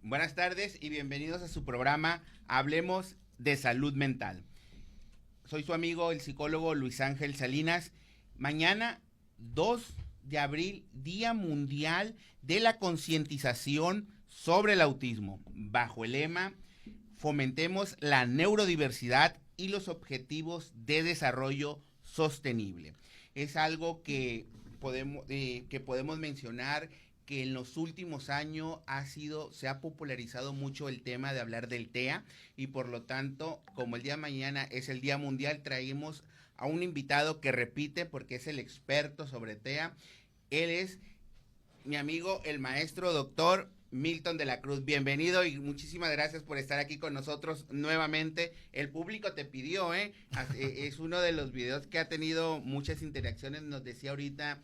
Buenas tardes y bienvenidos a su programa Hablemos de Salud Mental. Soy su amigo el psicólogo Luis Ángel Salinas. Mañana 2 de abril, Día Mundial de la Concientización sobre el Autismo, bajo el lema Fomentemos la neurodiversidad y los objetivos de desarrollo sostenible. Es algo que podemos mencionar que en los últimos años se ha popularizado mucho el tema de hablar del TEA y por lo tanto, como el día de mañana es el Día Mundial, traemos a un invitado que repite porque es el experto sobre TEA. Él es mi amigo, el maestro doctor Milton de la Cruz. Bienvenido y muchísimas gracias por estar aquí con nosotros nuevamente. El público te pidió, es uno de los videos que ha tenido muchas interacciones. Nos decía ahorita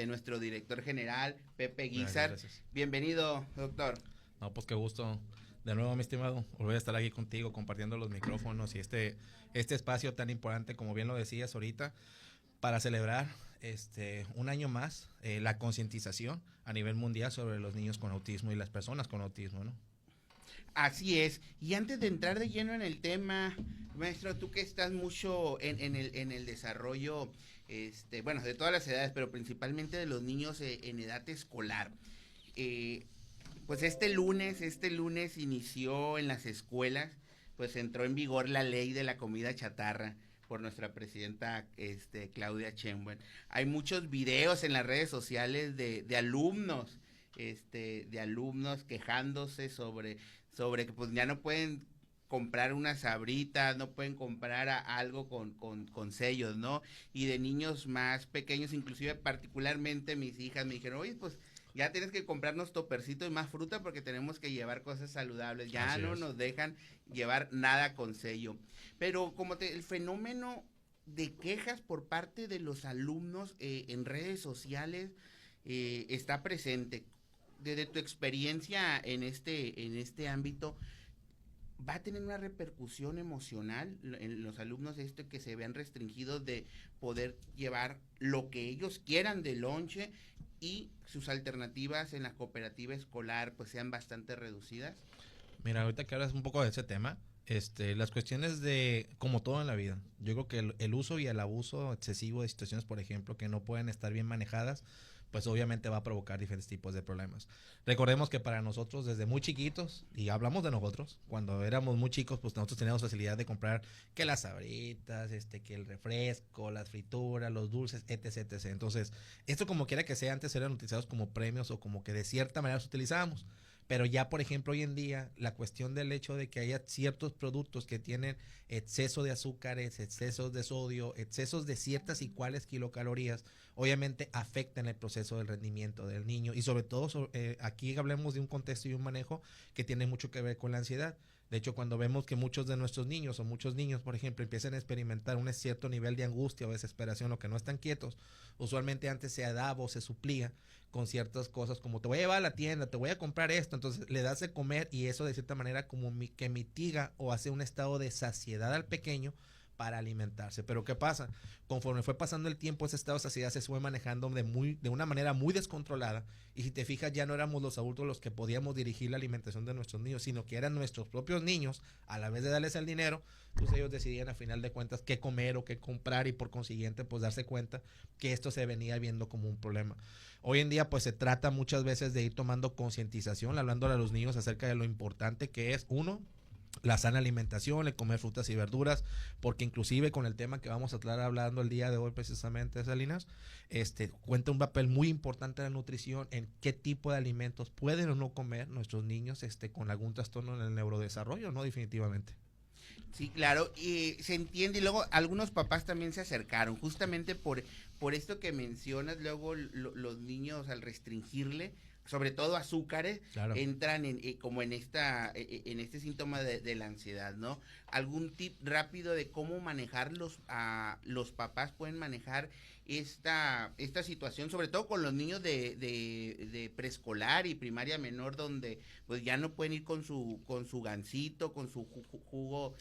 nuestro director general, Pepe Guizar. Gracias. Bienvenido, doctor. No, pues qué gusto. De nuevo, mi estimado, volver a estar aquí contigo compartiendo los micrófonos y este espacio tan importante, como bien lo decías ahorita, para celebrar un año más la concientización a nivel mundial sobre los niños con autismo y las personas con autismo, ¿no? Así es. Y antes de entrar de lleno en el tema, maestro, tú que estás mucho en el desarrollo, bueno, de todas las edades, pero principalmente de los niños en edad escolar. Pues este lunes inició en las escuelas, pues entró en vigor la ley de la comida chatarra por nuestra presidenta Claudia Sheinbaum. Hay muchos videos en las redes sociales de alumnos, de alumnos quejándose sobre que pues ya no pueden comprar unas sabritas, no pueden comprar algo con sellos, ¿no? Y de niños más pequeños, inclusive particularmente mis hijas me dijeron, oye, pues ya tienes que comprarnos topercitos y más fruta porque tenemos que llevar cosas saludables. Ya no nos dejan llevar nada con sello. Pero el fenómeno de quejas por parte de los alumnos en redes sociales está presente. Desde tu experiencia en este ámbito, ¿va a tener una repercusión emocional en los alumnos que se vean restringidos de poder llevar lo que ellos quieran de lonche y sus alternativas en la cooperativa escolar pues sean bastante reducidas? Mira, ahorita que hablas un poco de ese tema, las cuestiones de, como todo en la vida, yo creo que el uso y el abuso excesivo de situaciones, por ejemplo, que no pueden estar bien manejadas, pues obviamente va a provocar diferentes tipos de problemas. Recordemos que para nosotros desde muy chiquitos, y hablamos de nosotros, cuando éramos muy chicos, pues nosotros teníamos facilidad de comprar que las sabritas, que el refresco, las frituras, los dulces, etc, etc. Entonces, esto como quiera que sea, antes eran utilizados como premios o como que de cierta manera los utilizábamos. Pero ya, por ejemplo, hoy en día, la cuestión del hecho de que haya ciertos productos que tienen exceso de azúcares, excesos de sodio, excesos de ciertas y cuales kilocalorías, obviamente afectan el proceso del rendimiento del niño. Y sobre todo, aquí hablemos de un contexto y un manejo que tiene mucho que ver con la ansiedad. De hecho, cuando vemos que muchos de nuestros niños o muchos niños, por ejemplo, empiezan a experimentar un cierto nivel de angustia o desesperación o que no están quietos, usualmente antes se daba o se suplía con ciertas cosas como te voy a llevar a la tienda, te voy a comprar esto, entonces le das de comer y eso de cierta manera como que mitiga o hace un estado de saciedad al pequeño para alimentarse. Pero ¿qué pasa? Conforme fue pasando el tiempo, ese estado de saciedad se fue manejando de una manera muy descontrolada y si te fijas ya no éramos los adultos los que podíamos dirigir la alimentación de nuestros niños, sino que eran nuestros propios niños, a la vez de darles el dinero, pues ellos decidían a final de cuentas qué comer o qué comprar y por consiguiente pues darse cuenta que esto se venía viendo como un problema. Hoy en día pues se trata muchas veces de ir tomando concientización, hablando a los niños acerca de lo importante que es, uno, la sana alimentación, el comer frutas y verduras, porque inclusive con el tema que vamos a estar hablando el día de hoy precisamente, Salinas, cuenta un papel muy importante la nutrición en qué tipo de alimentos pueden o no comer nuestros niños con algún trastorno en el neurodesarrollo, ¿no? Definitivamente. Sí, claro, y se entiende, y luego algunos papás también se acercaron, justamente por esto que mencionas, luego los niños al restringirle, sobre todo azúcares, claro, entran como en este síntoma de la ansiedad, ¿no? ¿Algún tip rápido de cómo manejar los papás pueden manejar esta situación, sobre todo con los niños de preescolar y primaria menor, donde pues ya no pueden ir con su gansito, con su jugo,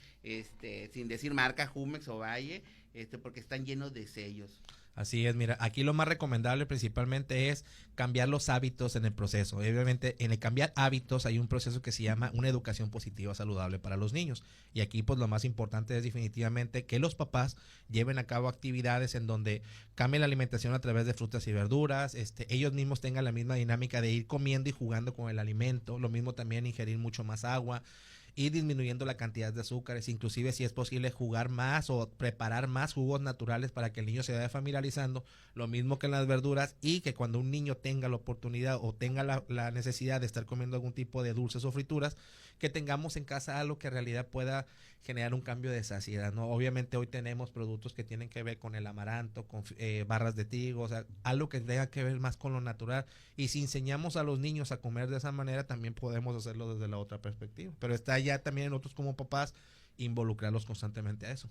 sin decir marca, Jumex o Valle, porque están llenos de sellos? Así es, mira, aquí lo más recomendable principalmente es cambiar los hábitos en el proceso. Obviamente, en el cambiar hábitos hay un proceso que se llama una educación positiva saludable para los niños. Y aquí, pues, lo más importante es definitivamente que los papás lleven a cabo actividades en donde cambien la alimentación a través de frutas y verduras, ellos mismos tengan la misma dinámica de ir comiendo y jugando con el alimento, lo mismo también ingerir mucho más agua, y disminuyendo la cantidad de azúcares, inclusive si es posible jugar más o preparar más jugos naturales para que el niño se vaya familiarizando, lo mismo que en las verduras, y que cuando un niño tenga la oportunidad o tenga la necesidad de estar comiendo algún tipo de dulces o frituras, que tengamos en casa algo que en realidad pueda generar un cambio de saciedad, ¿no? Obviamente hoy tenemos productos que tienen que ver con el amaranto, con barras de trigo, o sea, algo que tenga que ver más con lo natural, y si enseñamos a los niños a comer de esa manera, también podemos hacerlo desde la otra perspectiva, pero está ya también nosotros como papás involucrarlos constantemente a eso.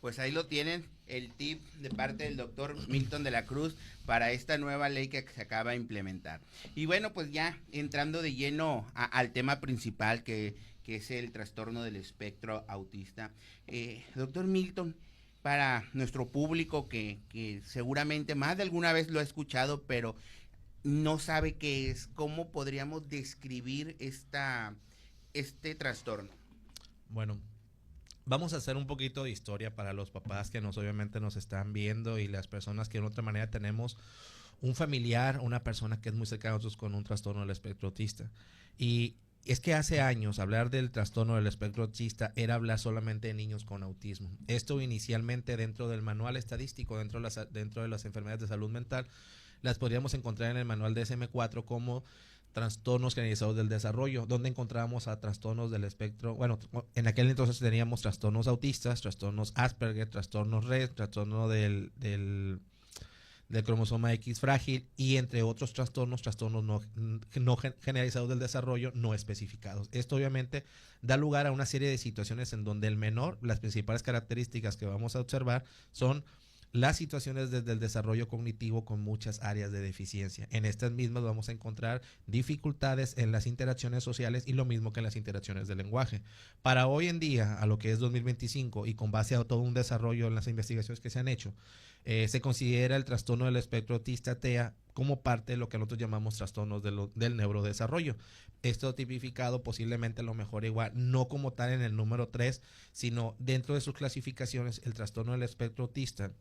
Pues ahí lo tienen, el tip de parte del doctor Milton de la Cruz para esta nueva ley que se acaba de implementar. Y bueno, pues ya entrando de lleno al tema principal que es el trastorno del espectro autista. Doctor Milton, para nuestro público que seguramente más de alguna vez lo ha escuchado, pero no sabe qué es, ¿cómo podríamos describir este trastorno? Bueno, vamos a hacer un poquito de historia para los papás que obviamente nos están viendo y las personas que de otra manera tenemos un familiar, una persona que es muy cercana a nosotros con un trastorno del espectro autista. Y es que hace años hablar del trastorno del espectro autista era hablar solamente de niños con autismo. Esto inicialmente dentro del manual estadístico, dentro de las enfermedades de salud mental, las podríamos encontrar en el manual DSM-4 como trastornos generalizados del desarrollo, donde encontrábamos a trastornos del espectro, bueno, en aquel entonces teníamos trastornos autistas, trastornos Asperger, trastornos Rett, trastorno del cromosoma X frágil, y entre otros trastornos no generalizados del desarrollo no especificados. Esto obviamente da lugar a una serie de situaciones en donde el menor, las principales características que vamos a observar son las situaciones desde el desarrollo cognitivo con muchas áreas de deficiencia. En estas mismas vamos a encontrar dificultades en las interacciones sociales y lo mismo que en las interacciones del lenguaje. Para hoy en día, a lo que es 2025 y con base a todo un desarrollo en las investigaciones que se han hecho, se considera el trastorno del espectro autista TEA como parte de lo que nosotros llamamos trastornos del neurodesarrollo. Esto tipificado posiblemente a lo mejor igual, no como tal en el número 3, sino dentro de sus clasificaciones, el trastorno del espectro autista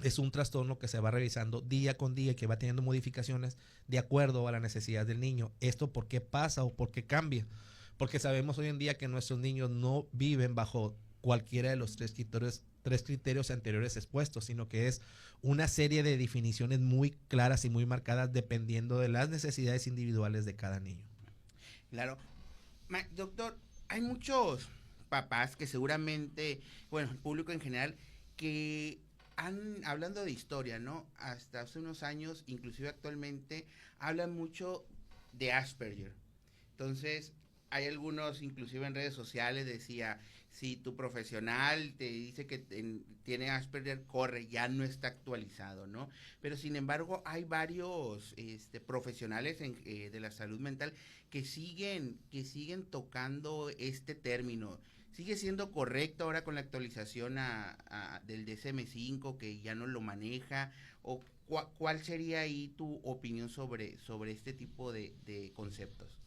es un trastorno que se va revisando día con día y que va teniendo modificaciones de acuerdo a la necesidad del niño. ¿Esto por qué pasa o por qué cambia? Porque sabemos hoy en día que nuestros niños no viven bajo cualquiera de los tres criterios anteriores expuestos, sino que es una serie de definiciones muy claras y muy marcadas dependiendo de las necesidades individuales de cada niño. Claro. Doctor, hay muchos papás que seguramente, bueno, el público en general, que hablando de historia, ¿no? Hasta hace unos años, inclusive actualmente, hablan mucho de Asperger. Entonces, hay algunos, inclusive en redes sociales, decía, si tu profesional te dice que tiene Asperger, corre, ya no está actualizado, ¿no? Pero sin embargo, hay varios profesionales de la salud mental que siguen tocando este término. ¿Sigue siendo correcto ahora con la actualización del DSM-5 que ya no lo maneja? ¿O cuál sería ahí tu opinión sobre este tipo de conceptos?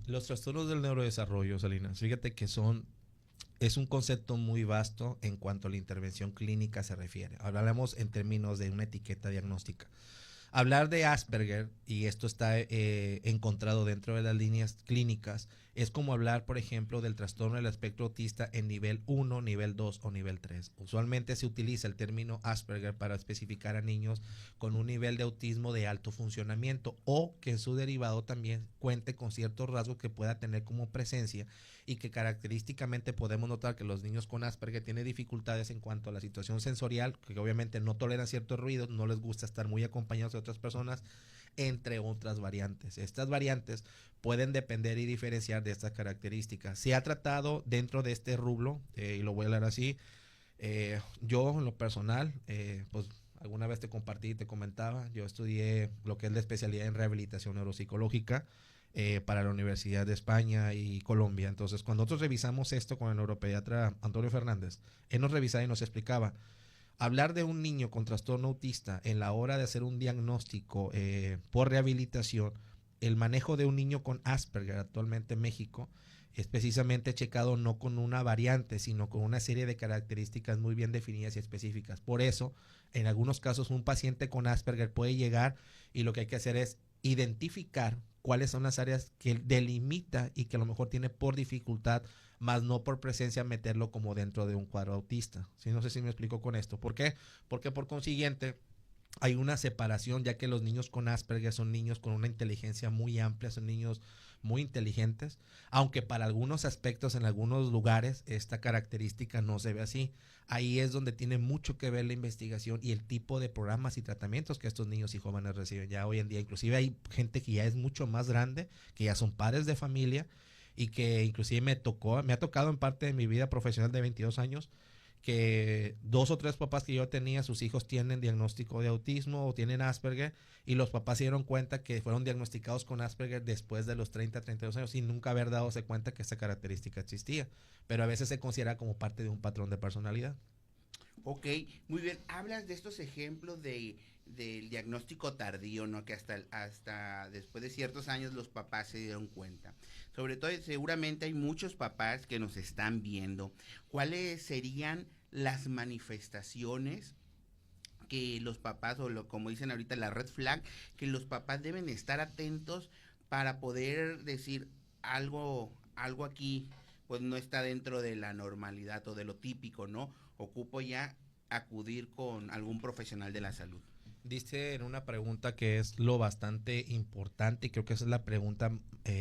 Los trastornos del neurodesarrollo, Salinas, fíjate que es un concepto muy vasto en cuanto a la intervención clínica se refiere. Ahora hablamos en términos de una etiqueta diagnóstica. Hablar de Asperger, y esto está encontrado dentro de las líneas clínicas, es como hablar, por ejemplo, del trastorno del espectro autista en nivel 1, nivel 2 o nivel 3. Usualmente se utiliza el término Asperger para especificar a niños con un nivel de autismo de alto funcionamiento o que en su derivado también cuente con ciertos rasgos que pueda tener como presencia y que característicamente podemos notar que los niños con Asperger tienen dificultades en cuanto a la situación sensorial, que obviamente no toleran ciertos ruidos, no les gusta estar muy acompañados de otras personas, entre otras variantes. Estas variantes pueden depender y diferenciar de estas características. Se ha tratado dentro de este rublo, y lo voy a hablar así, yo en lo personal, pues alguna vez te compartí, te comentaba, yo estudié lo que es la especialidad en rehabilitación neuropsicológica para la Universidad de España y Colombia. Entonces, cuando nosotros revisamos esto con el neuropediatra Antonio Fernández, él nos revisaba y nos explicaba, hablar de un niño con trastorno autista en la hora de hacer un diagnóstico por rehabilitación, el manejo de un niño con Asperger actualmente en México es precisamente checado no con una variante, sino con una serie de características muy bien definidas y específicas. Por eso, en algunos casos, un paciente con Asperger puede llegar y lo que hay que hacer es identificar cuáles son las áreas que delimita y que a lo mejor tiene por dificultad, más no por presencia meterlo como dentro de un cuadro autista. ¿Sí? No sé si me explico con esto. ¿Por qué? Porque por consiguiente hay una separación, ya que los niños con Asperger son niños con una inteligencia muy amplia, son niños muy inteligentes, aunque para algunos aspectos en algunos lugares esta característica no se ve así. Ahí es donde tiene mucho que ver la investigación y el tipo de programas y tratamientos que estos niños y jóvenes reciben ya hoy en día. Inclusive hay gente que ya es mucho más grande, que ya son padres de familia y que inclusive me ha tocado en parte de mi vida profesional de 22 años que 2 o 3 papás que yo tenía, sus hijos tienen diagnóstico de autismo o tienen Asperger, y los papás se dieron cuenta que fueron diagnosticados con Asperger después de los 30, 32 años sin nunca haber dado cuenta que esta característica existía, pero a veces se considera como parte de un patrón de personalidad. Ok, muy bien. Hablas de estos ejemplos del diagnóstico tardío, ¿no? Que hasta después de ciertos años los papás se dieron cuenta. Sobre todo, seguramente hay muchos papás que nos están viendo. ¿Cuáles serían las manifestaciones que los papás, como dicen ahorita, la red flag, que los papás deben estar atentos para poder decir algo aquí, pues no está dentro de la normalidad o de lo típico, ¿no? Ocupo ya acudir con algún profesional de la salud? Dice en una pregunta que es lo bastante importante, y creo que esa es la pregunta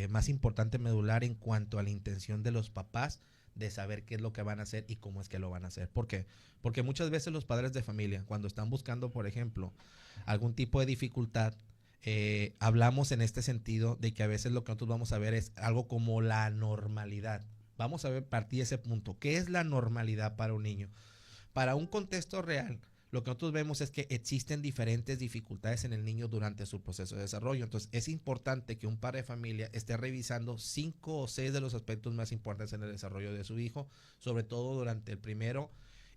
más importante medular en cuanto a la intención de los papás de saber qué es lo que van a hacer y cómo es que lo van a hacer. ¿Por qué? Porque muchas veces los padres de familia, cuando están buscando, por ejemplo, algún tipo de dificultad, hablamos en este sentido de que a veces lo que nosotros vamos a ver es algo como la normalidad. Vamos a ver partir de ese punto. ¿Qué es la normalidad para un niño? Para un contexto real, lo que nosotros vemos es que existen diferentes dificultades en el niño durante su proceso de desarrollo. Entonces, es importante que un padre de familia esté revisando 5 o 6 de los aspectos más importantes en el desarrollo de su hijo, sobre todo durante el primero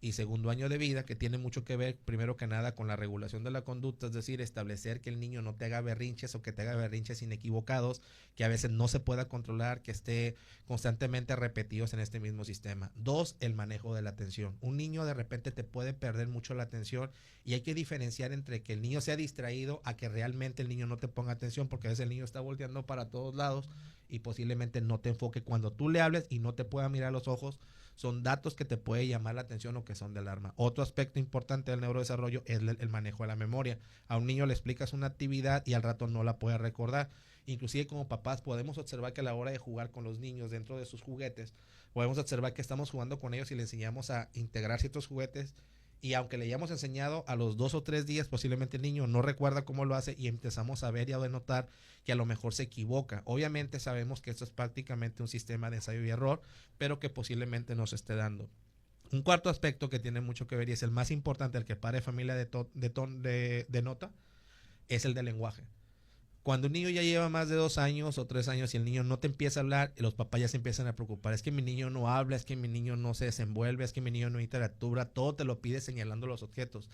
y segundo año de vida, que tiene mucho que ver, primero que nada, con la regulación de la conducta, es decir, establecer que el niño no te haga berrinches o que te haga berrinches inequivocados, que a veces no se pueda controlar, que esté constantemente repetidos en este mismo sistema. 2, el manejo de la atención. Un niño de repente te puede perder mucho la atención y hay que diferenciar entre que el niño sea distraído a que realmente el niño no te ponga atención, porque a veces el niño está volteando para todos lados y posiblemente no te enfoque cuando tú le hables y no te pueda mirar a los ojos. Son datos que te puede llamar la atención o que son de alarma. Otro aspecto importante del neurodesarrollo es el manejo de la memoria. A un niño le explicas una actividad y al rato no la puede recordar. Inclusive como papás podemos observar que a la hora de jugar con los niños dentro de sus juguetes, podemos observar que estamos jugando con ellos y les enseñamos a integrar ciertos juguetes, y aunque le hayamos enseñado, a los 2 o 3 días posiblemente el niño no recuerda cómo lo hace y empezamos a ver y a denotar que a lo mejor se equivoca. Obviamente sabemos que esto es prácticamente un sistema de ensayo y error, pero que posiblemente nos esté dando. Un cuarto aspecto que tiene mucho que ver y es el más importante, el que padre de familia denota, es el del lenguaje. Cuando un niño ya lleva más de 2 años o 3 años y el niño no te empieza a hablar, los papás ya se empiezan a preocupar. Es que mi niño no habla, es que mi niño no se desenvuelve, es que mi niño no interactúa, todo te lo pide señalando los objetos.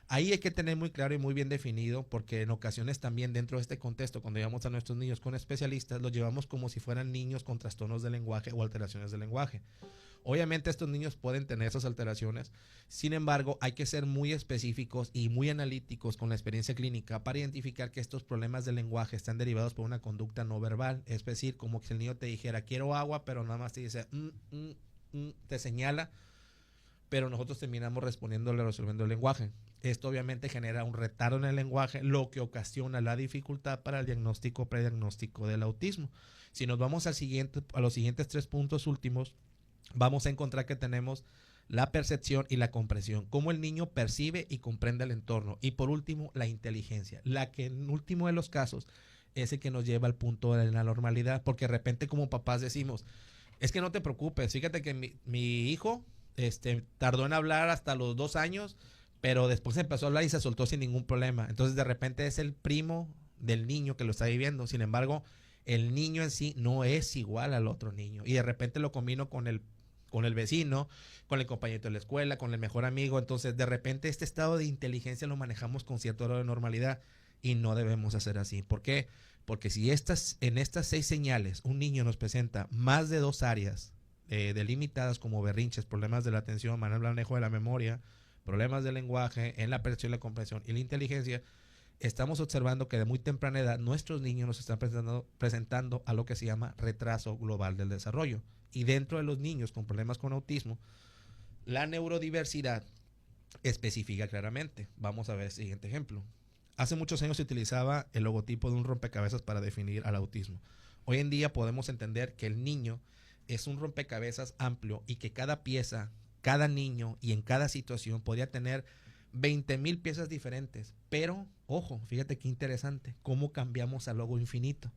Ahí hay que tener muy claro y muy bien definido, porque en ocasiones también dentro de este contexto, cuando llevamos a nuestros niños con especialistas, los llevamos como si fueran niños con trastornos de lenguaje o alteraciones de lenguaje. Obviamente estos niños pueden tener esas alteraciones, sin embargo hay que ser muy específicos y muy analíticos con la experiencia clínica para identificar que estos problemas de lenguaje están derivados por una conducta no verbal, es decir, como que el niño te dijera quiero agua, pero nada más te dice te señala, pero nosotros terminamos respondiéndole, resolviendo el lenguaje. Esto obviamente genera un retardo en el lenguaje, lo que ocasiona la dificultad para el diagnóstico o prediagnóstico del autismo. Si nos vamos a los siguientes 3 puntos últimos, vamos a encontrar que tenemos la percepción y la comprensión, cómo el niño percibe y comprende el entorno. Y por último, la inteligencia, la que en último de los casos es el que nos lleva al punto de la normalidad, porque de repente como papás decimos, es que no te preocupes, fíjate que mi hijo tardó en hablar hasta los 2 años, pero después empezó a hablar y se soltó sin ningún problema. Entonces de repente es el primo del niño que lo está viviendo. Sin embargo, el niño en sí no es igual al otro niño. Y de repente lo combino con el con el vecino, con el compañero de la escuela, con el mejor amigo. Entonces, de repente, este estado de inteligencia lo manejamos con cierto grado de normalidad y no debemos hacer así. ¿Por qué? Porque si en estas 6 señales un niño nos presenta más de 2 áreas delimitadas como berrinches, problemas de la atención, mal manejo de la memoria, problemas del lenguaje, en la percepción, la comprensión y la inteligencia, estamos observando que de muy temprana edad nuestros niños nos están presentando a lo que se llama retraso global del desarrollo. Y dentro de los niños con problemas con autismo, la neurodiversidad especifica claramente. Vamos a ver el siguiente ejemplo. Hace muchos años se utilizaba el logotipo de un rompecabezas para definir al autismo. Hoy en día podemos entender que el niño es un rompecabezas amplio y que cada pieza, cada niño y en cada situación podría tener 20,000 piezas diferentes. Pero, ojo, fíjate qué interesante, cómo cambiamos al logo infinito.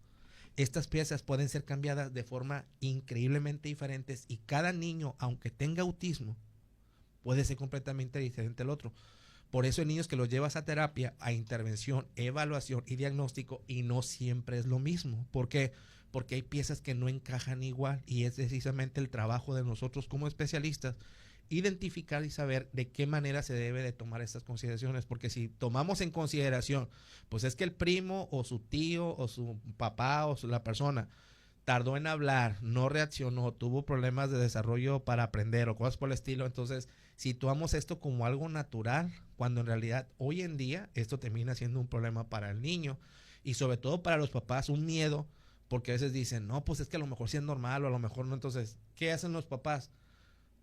Estas piezas pueden ser cambiadas de forma increíblemente diferentes y cada niño, aunque tenga autismo, puede ser completamente diferente al otro. Por eso hay niños que los llevas a terapia, a intervención, evaluación y diagnóstico y no siempre es lo mismo. ¿Por qué? Porque hay piezas que no encajan igual y es precisamente el trabajo de nosotros como especialistas identificar y saber de qué manera se debe de tomar estas consideraciones, porque si tomamos en consideración, pues es que el primo o su tío o su papá o la persona tardó en hablar, no reaccionó, tuvo problemas de desarrollo para aprender o cosas por el estilo, entonces situamos esto como algo natural, cuando en realidad hoy en día esto termina siendo un problema para el niño y sobre todo para los papás un miedo, porque a veces dicen, no, pues es que a lo mejor sí es normal o a lo mejor no, entonces, ¿qué hacen los papás?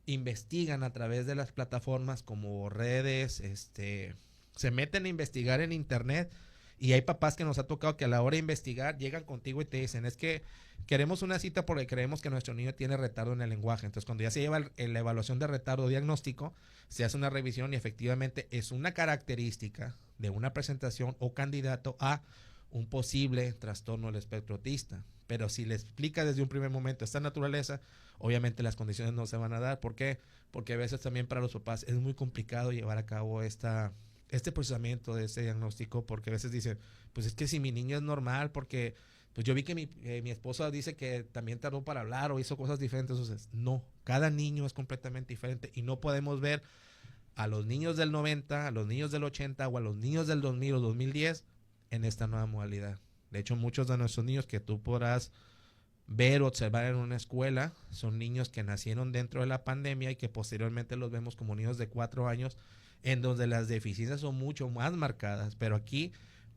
Investigan a través de las plataformas como redes, se meten a investigar en internet y hay papás que nos ha tocado que a la hora de investigar llegan contigo y te dicen, es que queremos una cita porque creemos que nuestro niño tiene retardo en el lenguaje. Entonces cuando ya se lleva la evaluación de retardo diagnóstico, se hace una revisión y efectivamente es una característica de una presentación o candidato a un posible trastorno del espectro autista. Pero si le explica desde un primer momento esta naturaleza, obviamente las condiciones no se van a dar. ¿Por qué? Porque a veces también para los papás es muy complicado llevar a cabo este procesamiento de este diagnóstico, porque a veces dicen, pues es que si mi niño es normal, porque pues yo vi que mi esposa dice que también tardó para hablar o hizo cosas diferentes. Entonces, no, cada niño es completamente diferente y no podemos ver a los niños del 90, a los niños del 80 o a los niños del 2000 o 2010 en esta nueva modalidad. De hecho, muchos de nuestros niños que tú podrás ver o observar en una escuela son niños que nacieron dentro de la pandemia y que posteriormente los vemos como niños de 4 años en donde las deficiencias son mucho más marcadas, pero aquí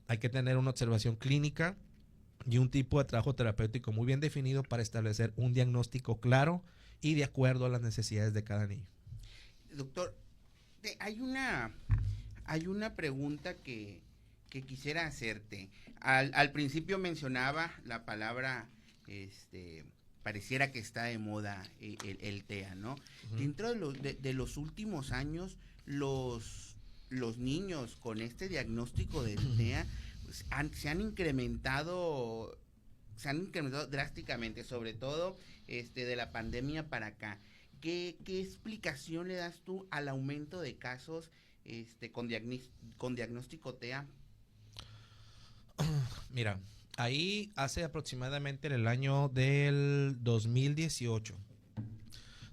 hay que tener una observación clínica y un tipo de trabajo terapéutico muy bien definido para establecer un diagnóstico claro y de acuerdo a las necesidades de cada niño. Doctor, hay una pregunta que quisiera hacerte. Al principio mencionaba la palabra, pareciera que está de moda el TEA, ¿no? Uh-huh. Dentro de los últimos años, los niños con este diagnóstico del TEA pues, se han incrementado drásticamente, sobre todo de la pandemia para acá. ¿Qué explicación le das tú al aumento de casos con diagnóstico TEA? Mira, ahí hace aproximadamente en el año del 2018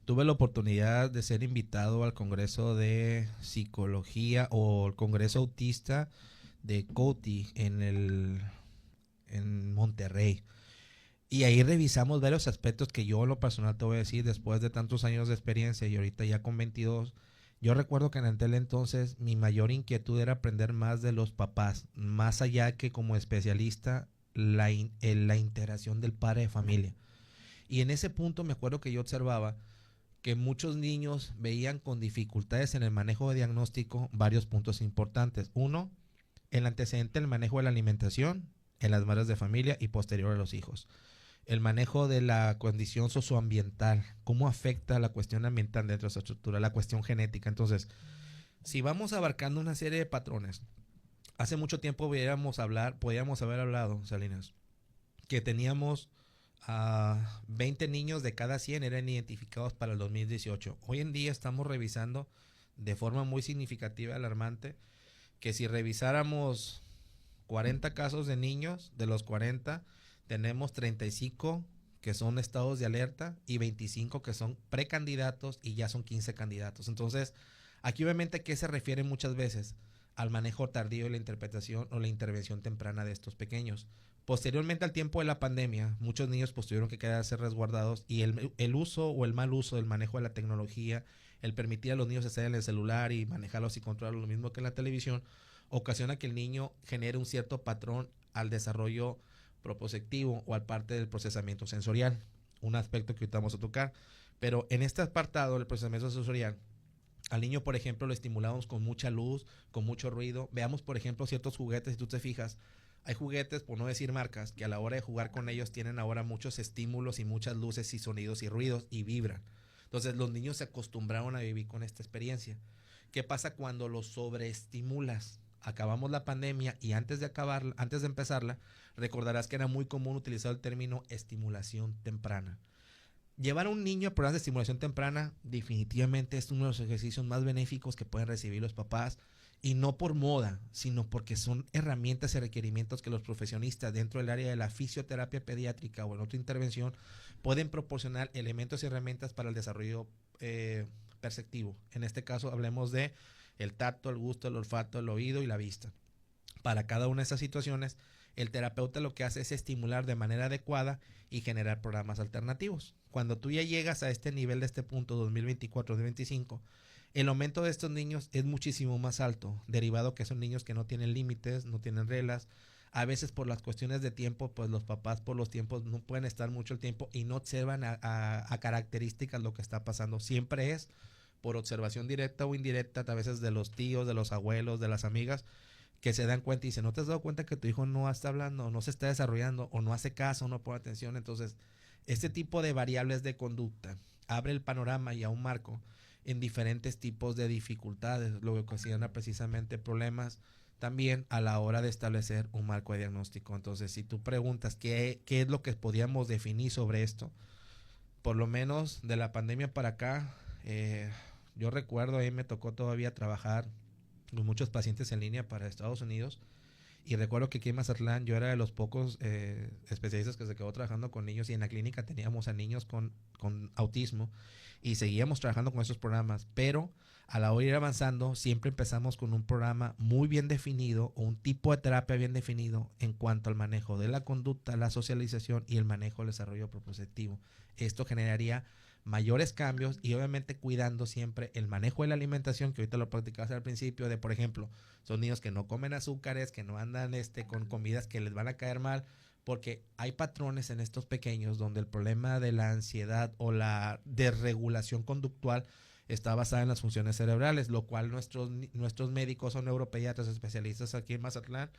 tuve la oportunidad de ser invitado al Congreso de Psicología o el Congreso Autista de COTI en Monterrey. Y ahí revisamos varios aspectos que yo en lo personal te voy a decir después de tantos años de experiencia y ahorita ya con 22. Yo recuerdo que en aquel entonces mi mayor inquietud era aprender más de los papás, más allá que como especialista la integración del padre de familia. Y en ese punto me acuerdo que yo observaba que muchos niños veían con dificultades en el manejo de diagnóstico varios puntos importantes. Uno, el antecedente del manejo de la alimentación en las madres de familia y posterior a los hijos. El manejo de la condición socioambiental, cómo afecta la cuestión ambiental dentro de esa estructura, la cuestión genética. Entonces, si vamos abarcando una serie de patrones, hace mucho tiempo podíamos haber hablado, Salinas, que teníamos 20 niños de cada 100 eran identificados para el 2018. Hoy en día estamos revisando de forma muy significativa, alarmante, que si revisáramos 40 casos de niños, de los 40, tenemos 35 que son estados de alerta, y 25 que son precandidatos, y ya son 15 candidatos. Entonces, aquí obviamente, ¿qué se refiere muchas veces? Al manejo tardío de la interpretación o la intervención temprana de estos pequeños. Posteriormente al tiempo de la pandemia, muchos niños pues tuvieron que quedarse resguardados, y el uso o el mal uso del manejo de la tecnología, el permitir a los niños estar en el celular y manejarlos y controlarlos lo mismo que en la televisión, ocasiona que el niño genere un cierto patrón al desarrollo proposectivo o al parte del procesamiento sensorial, un aspecto que ahorita vamos a tocar. Pero en este apartado del procesamiento sensorial, al niño, por ejemplo, lo estimulamos con mucha luz, con mucho ruido. Veamos, por ejemplo, ciertos juguetes, si tú te fijas, hay juguetes, por no decir marcas, que a la hora de jugar con ellos tienen ahora muchos estímulos y muchas luces y sonidos y ruidos, y vibran. Entonces los niños se acostumbraron a vivir con esta experiencia. ¿Qué pasa cuando los sobreestimulas? Acabamos la pandemia y antes de empezarla, recordarás que era muy común utilizar el término estimulación temprana. Llevar a un niño a programas de estimulación temprana definitivamente es uno de los ejercicios más benéficos que pueden recibir los papás, y no por moda, sino porque son herramientas y requerimientos que los profesionistas dentro del área de la fisioterapia pediátrica o en otra intervención pueden proporcionar elementos y herramientas para el desarrollo perceptivo. En este caso hablemos de el tacto, el gusto, el olfato, el oído y la vista. Para cada una de estas situaciones, el terapeuta lo que hace es estimular de manera adecuada y generar programas alternativos. Cuando tú ya llegas a este nivel, de este punto 2024-2025, el aumento de estos niños es muchísimo más alto, derivado que son niños que no tienen límites, no tienen reglas. A veces por las cuestiones de tiempo, pues los papás por los tiempos no pueden estar mucho el tiempo y no observan a características lo que está pasando. Siempre es por observación directa o indirecta, a veces de los tíos, de los abuelos, de las amigas, que se dan cuenta y dicen, ¿no te has dado cuenta que tu hijo no está hablando, no se está desarrollando, o no hace caso, no pone atención? Entonces, este tipo de variables de conducta abre el panorama y a un marco en diferentes tipos de dificultades, lo que ocasiona precisamente problemas también a la hora de establecer un marco de diagnóstico. Entonces, si tú preguntas qué es lo que podríamos definir sobre esto, por lo menos de la pandemia para acá, yo recuerdo, ahí me tocó todavía trabajar con muchos pacientes en línea para Estados Unidos, y recuerdo que aquí en Mazatlán yo era de los pocos especialistas que se quedó trabajando con niños, y en la clínica teníamos a niños con autismo y seguíamos trabajando con esos programas, pero a la hora de ir avanzando siempre empezamos con un programa muy bien definido o un tipo de terapia bien definido en cuanto al manejo de la conducta, la socialización y el manejo del desarrollo propositivo. Esto generaría mayores cambios y obviamente cuidando siempre el manejo de la alimentación, que ahorita lo practicabas al principio, de por ejemplo, son niños que no comen azúcares, que no andan con comidas que les van a caer mal, porque hay patrones en estos pequeños donde el problema de la ansiedad o la desregulación conductual está basada en las funciones cerebrales, lo cual nuestros médicos o neuropediatras especialistas aquí en Mazatlán,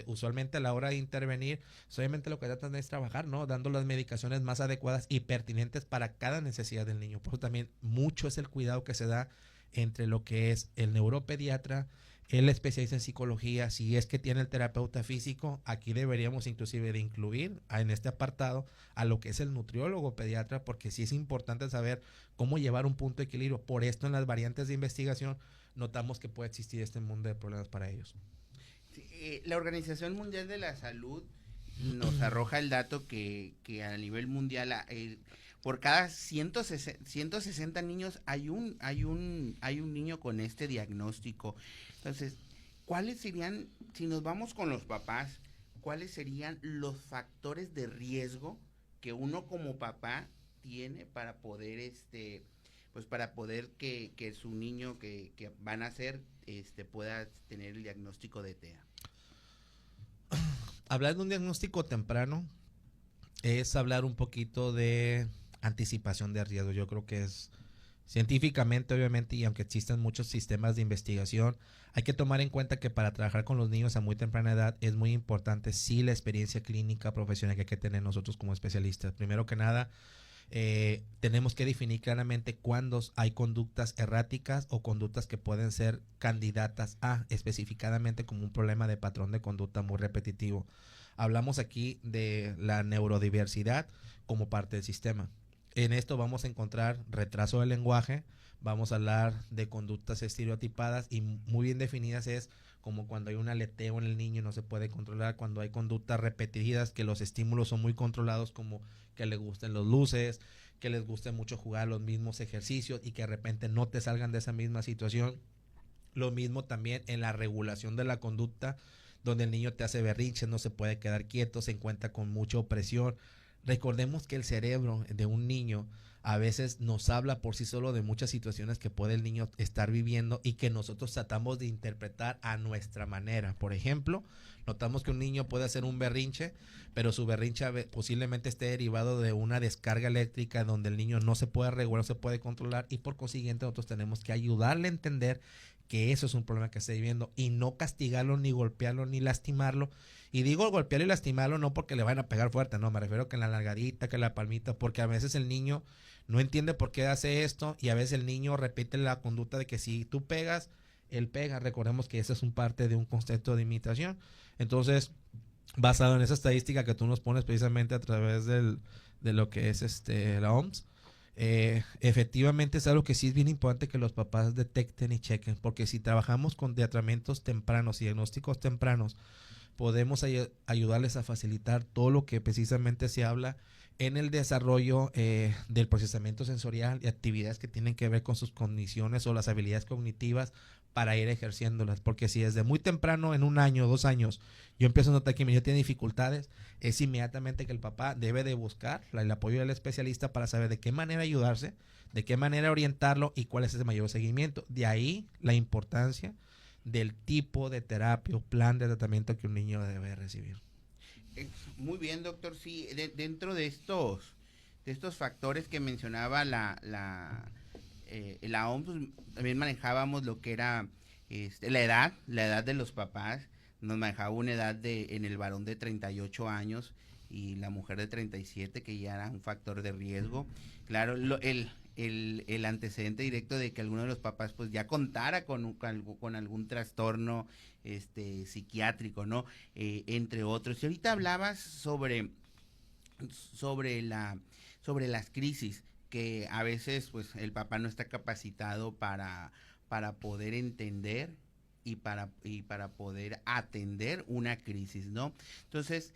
usualmente a la hora de intervenir, solamente lo que tratan es trabajar, ¿no? Dando las medicaciones más adecuadas y pertinentes para cada necesidad del niño. Por eso también mucho es el cuidado que se da entre lo que es el neuropediatra, el especialista en psicología, si es que tiene el terapeuta físico. Aquí deberíamos inclusive de incluir en este apartado a lo que es el nutriólogo pediatra, porque sí es importante saber cómo llevar un punto de equilibrio. Por esto en las variantes de investigación notamos que puede existir este mundo de problemas para ellos. Sí, la Organización Mundial de la Salud nos arroja el dato que a nivel mundial por cada 160 niños hay un niño con este diagnóstico. Entonces, ¿cuáles serían, si nos vamos con los papás, cuáles serían los factores de riesgo que uno como papá tiene para poder pues para poder que su niño que van a nacer pueda tener el diagnóstico de TEA? Hablar de un diagnóstico temprano es hablar un poquito de anticipación de riesgo. Yo creo que es científicamente, obviamente, y aunque existan muchos sistemas de investigación, hay que tomar en cuenta que para trabajar con los niños a muy temprana edad es muy importante sí la experiencia clínica profesional que hay que tener nosotros como especialistas. Primero que nada, tenemos que definir claramente cuándo hay conductas erráticas o conductas que pueden ser candidatas a especificadamente como un problema de patrón de conducta muy repetitivo. Hablamos aquí de la neurodiversidad como parte del sistema. En esto vamos a encontrar retraso del lenguaje, vamos a hablar de conductas estereotipadas y muy bien definidas es como cuando hay un aleteo en el niño y no se puede controlar, cuando hay conductas repetidas que los estímulos son muy controlados, como que le gusten los luces, que les guste mucho jugar los mismos ejercicios y que de repente no te salgan de esa misma situación. Lo mismo también en la regulación de la conducta, donde el niño te hace berrinches, no se puede quedar quieto, se encuentra con mucha opresión. Recordemos que el cerebro de un niño a veces nos habla por sí solo de muchas situaciones que puede el niño estar viviendo y que nosotros tratamos de interpretar a nuestra manera. Por ejemplo, notamos que un niño puede hacer un berrinche, pero su berrinche posiblemente esté derivado de una descarga eléctrica donde el niño no se puede regular, no se puede controlar, y por consiguiente nosotros tenemos que ayudarle a entender que eso es un problema que está viviendo y no castigarlo, ni golpearlo, ni lastimarlo. Y digo golpearlo y lastimarlo no porque le van a pegar fuerte, no, me refiero que en la largadita, que en la palmita, porque a veces el niño no entiende por qué hace esto y a veces el niño repite la conducta de que si tú pegas, él pega. Recordemos que esa es un parte de un concepto de imitación. Entonces, basado en esa estadística que tú nos pones precisamente a través de lo que es la OMS, efectivamente es algo que sí es bien importante que los papás detecten y chequen, porque si trabajamos con tratamientos tempranos y diagnósticos tempranos, podemos ayudarles a facilitar todo lo que precisamente se habla en el desarrollo del procesamiento sensorial y actividades que tienen que ver con sus condiciones o las habilidades cognitivas para ir ejerciéndolas, porque si desde muy temprano, en 1 año, 2 años, yo empiezo a notar que mi niño tiene dificultades, es inmediatamente que el papá debe de buscar el apoyo del especialista para saber de qué manera ayudarse, de qué manera orientarlo y cuál es ese mayor seguimiento. De ahí la importancia del tipo de terapia o plan de tratamiento que un niño debe recibir. Muy bien, doctor. Sí, dentro de estos factores que mencionaba la OMS, pues, también manejábamos lo que era la edad de los papás. Nos manejaba una edad en el varón de 38 años y la mujer de 37, que ya era un factor de riesgo. Claro, el antecedente directo de que alguno de los papás pues ya contara con algún trastorno psiquiátrico, ¿no? Entre otros. Y ahorita hablabas sobre las crisis, que a veces pues el papá no está capacitado para poder entender y para poder atender una crisis, ¿no? Entonces,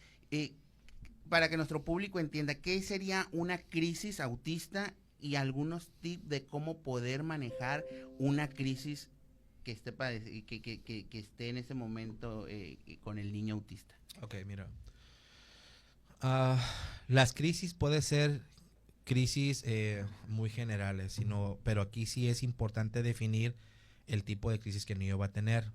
para que nuestro público entienda, ¿qué sería una crisis autista y algunos tips de cómo poder manejar una crisis que esté en ese momento con el niño autista? Ok, mira. Las crisis pueden ser crisis muy generales, pero aquí sí es importante definir el tipo de crisis que el niño va a tener,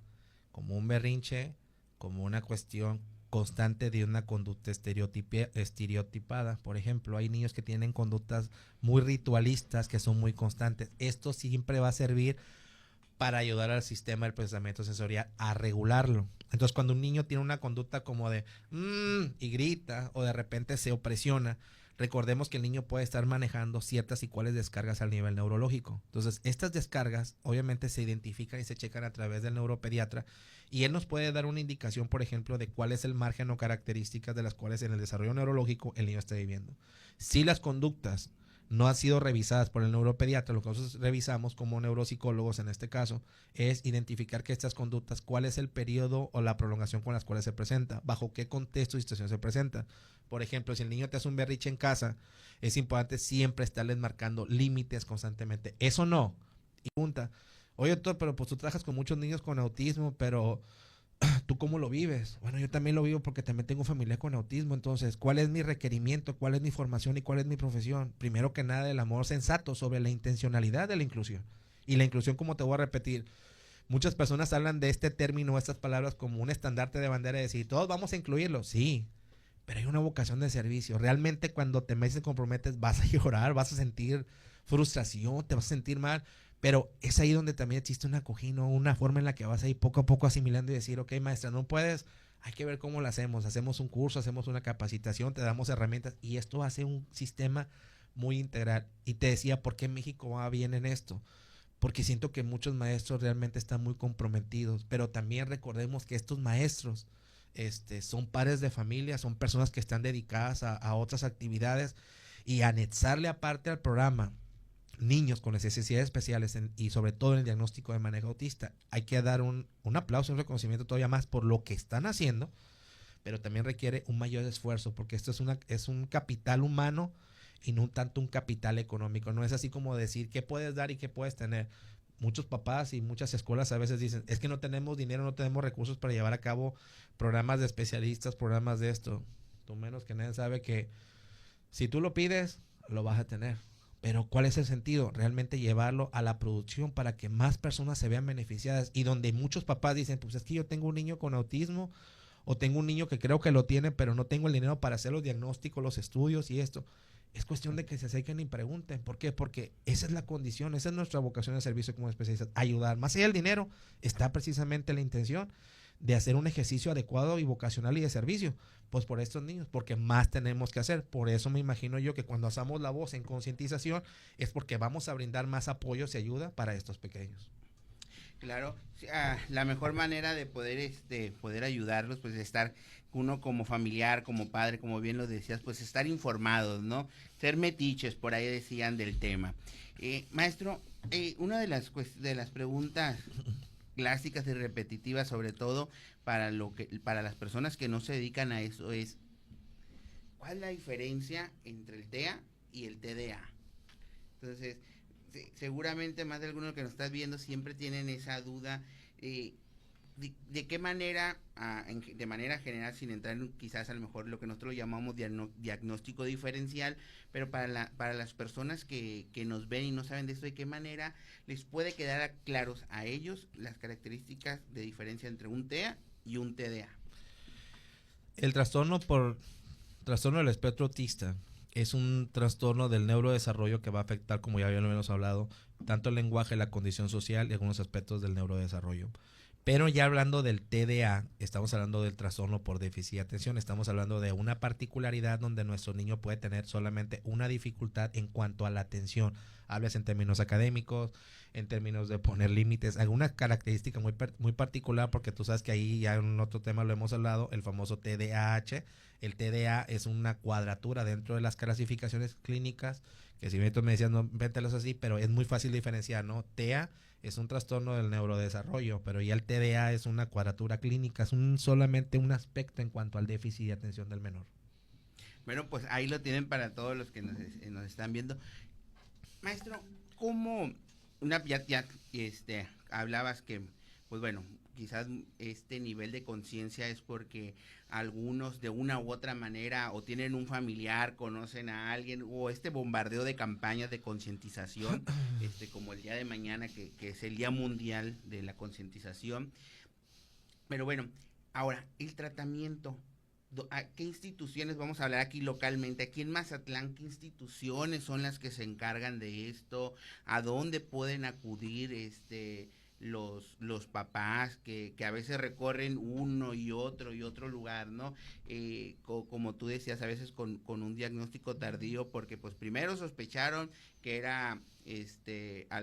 como un berrinche, como una cuestión constante de una conducta estereotipada. Por ejemplo, hay niños que tienen conductas muy ritualistas que son muy constantes. Esto siempre va a servir para ayudar al sistema del procesamiento sensorial a regularlo. Entonces, cuando un niño tiene una conducta como de y grita o de repente se opresiona, recordemos que el niño puede estar manejando ciertas y cuáles descargas al nivel neurológico. Entonces, estas descargas obviamente se identifican y se checan a través del neuropediatra y él nos puede dar una indicación, por ejemplo, de cuál es el margen o características de las cuales en el desarrollo neurológico el niño está viviendo. Si las conductas no han sido revisadas por el neuropediatra, lo que nosotros revisamos como neuropsicólogos en este caso es identificar que estas conductas, cuál es el periodo o la prolongación con las cuales se presenta, bajo qué contexto y situación se presenta. Por ejemplo, si el niño te hace un berrinche en casa, es importante siempre estarles marcando límites constantemente. Eso no. Y pregunta, oye, doctor, pero pues tú trabajas con muchos niños con autismo, pero ¿tú cómo lo vives? Bueno, yo también lo vivo porque también tengo familia con autismo. Entonces, ¿cuál es mi requerimiento? ¿Cuál es mi formación? ¿Y cuál es mi profesión? Primero que nada, el amor sensato sobre la intencionalidad de la inclusión. Y la inclusión, como te voy a repetir, muchas personas hablan de este término, estas palabras como un estandarte de bandera, de decir, todos vamos a incluirlo. Sí, pero hay una vocación de servicio. Realmente cuando te metes y comprometes, vas a llorar, vas a sentir frustración, te vas a sentir mal. Pero es ahí donde también existe una cojino, una forma en la que vas a ir poco a poco asimilando y decir, ok, maestra, no puedes, hay que ver cómo lo hacemos. Hacemos un curso, hacemos una capacitación, te damos herramientas y esto hace un sistema muy integral. Y te decía, ¿por qué México va bien en esto? Porque siento que muchos maestros realmente están muy comprometidos, pero también recordemos que estos maestros son padres de familia, son personas que están dedicadas a otras actividades y anexarle aparte al programa niños con necesidades especiales y sobre todo en el diagnóstico de manejo autista, hay que dar un aplauso, un reconocimiento todavía más por lo que están haciendo, pero también requiere un mayor esfuerzo, porque esto es un capital humano y no tanto un capital económico. No es así como decir qué puedes dar y qué puedes tener. Muchos papás y muchas escuelas a veces dicen, es que no tenemos dinero, no tenemos recursos para llevar a cabo programas de especialistas, programas de esto. Tú menos que nadie sabe que si tú lo pides, lo vas a tener. Pero ¿cuál es el sentido? Realmente llevarlo a la producción para que más personas se vean beneficiadas. Y donde muchos papás dicen, pues es que yo tengo un niño con autismo o tengo un niño que creo que lo tiene, pero no tengo el dinero para hacer los diagnósticos, los estudios y esto. Es cuestión de que se acerquen y pregunten. ¿Por qué? Porque esa es la condición, esa es nuestra vocación de servicio como especialistas, ayudar. Más allá del dinero está precisamente la intención de hacer un ejercicio adecuado y vocacional y de servicio, pues por estos niños, porque más tenemos que hacer. Por eso me imagino yo que cuando hacemos la voz en concientización es porque vamos a brindar más apoyos y ayuda para estos pequeños. Claro, la mejor manera de poder ayudarlos, pues estar uno como familiar, como padre, como bien lo decías, pues estar informados, ¿no? Ser metiches, por ahí decían del tema. Maestro, una de las preguntas clásicas y repetitivas, sobre todo para las personas que no se dedican a eso, es ¿cuál es la diferencia entre el TEA y el TDA? Entonces, seguramente más de algunos que nos estás viendo siempre tienen esa duda. ¿De qué manera, de manera general, sin entrar en quizás a lo mejor lo que nosotros llamamos diagnóstico diferencial, pero para las personas que nos ven y no saben de esto, de qué manera les puede quedar claros a ellos las características de diferencia entre un TEA y un TDA? El trastorno del espectro autista es un trastorno del neurodesarrollo que va a afectar, como ya habíamos hablado, tanto el lenguaje, la condición social y algunos aspectos del neurodesarrollo. Pero ya hablando del TDA, estamos hablando del trastorno por déficit de atención, estamos hablando de una particularidad donde nuestro niño puede tener solamente una dificultad en cuanto a la atención. Hablas en términos académicos, en términos de poner límites, alguna característica muy particular, porque tú sabes que ahí ya en otro tema lo hemos hablado, el famoso TDAH. El TDA es una cuadratura dentro de las clasificaciones clínicas, que si bien tú me decías no véntelos así, pero es muy fácil diferenciar, ¿no? TEA es un trastorno del neurodesarrollo, pero ya el TDA es una cuadratura clínica, es solamente un aspecto en cuanto al déficit de atención del menor. Bueno, pues ahí lo tienen para todos los que nos están viendo. Maestro, ¿cómo hablabas que, pues bueno, quizás este nivel de conciencia es porque algunos de una u otra manera o tienen un familiar, conocen a alguien, o este bombardeo de campañas de concientización, como el día de mañana que es el Día Mundial de la Concientización? Pero bueno, ahora, el tratamiento, ¿a qué instituciones vamos a hablar aquí localmente? Aquí en Mazatlán, ¿qué instituciones son las que se encargan de esto? ¿A dónde pueden acudir los papás que a veces recorren uno y otro lugar, ¿no? Como tú decías, a veces con un diagnóstico tardío, porque pues primero sospecharon que era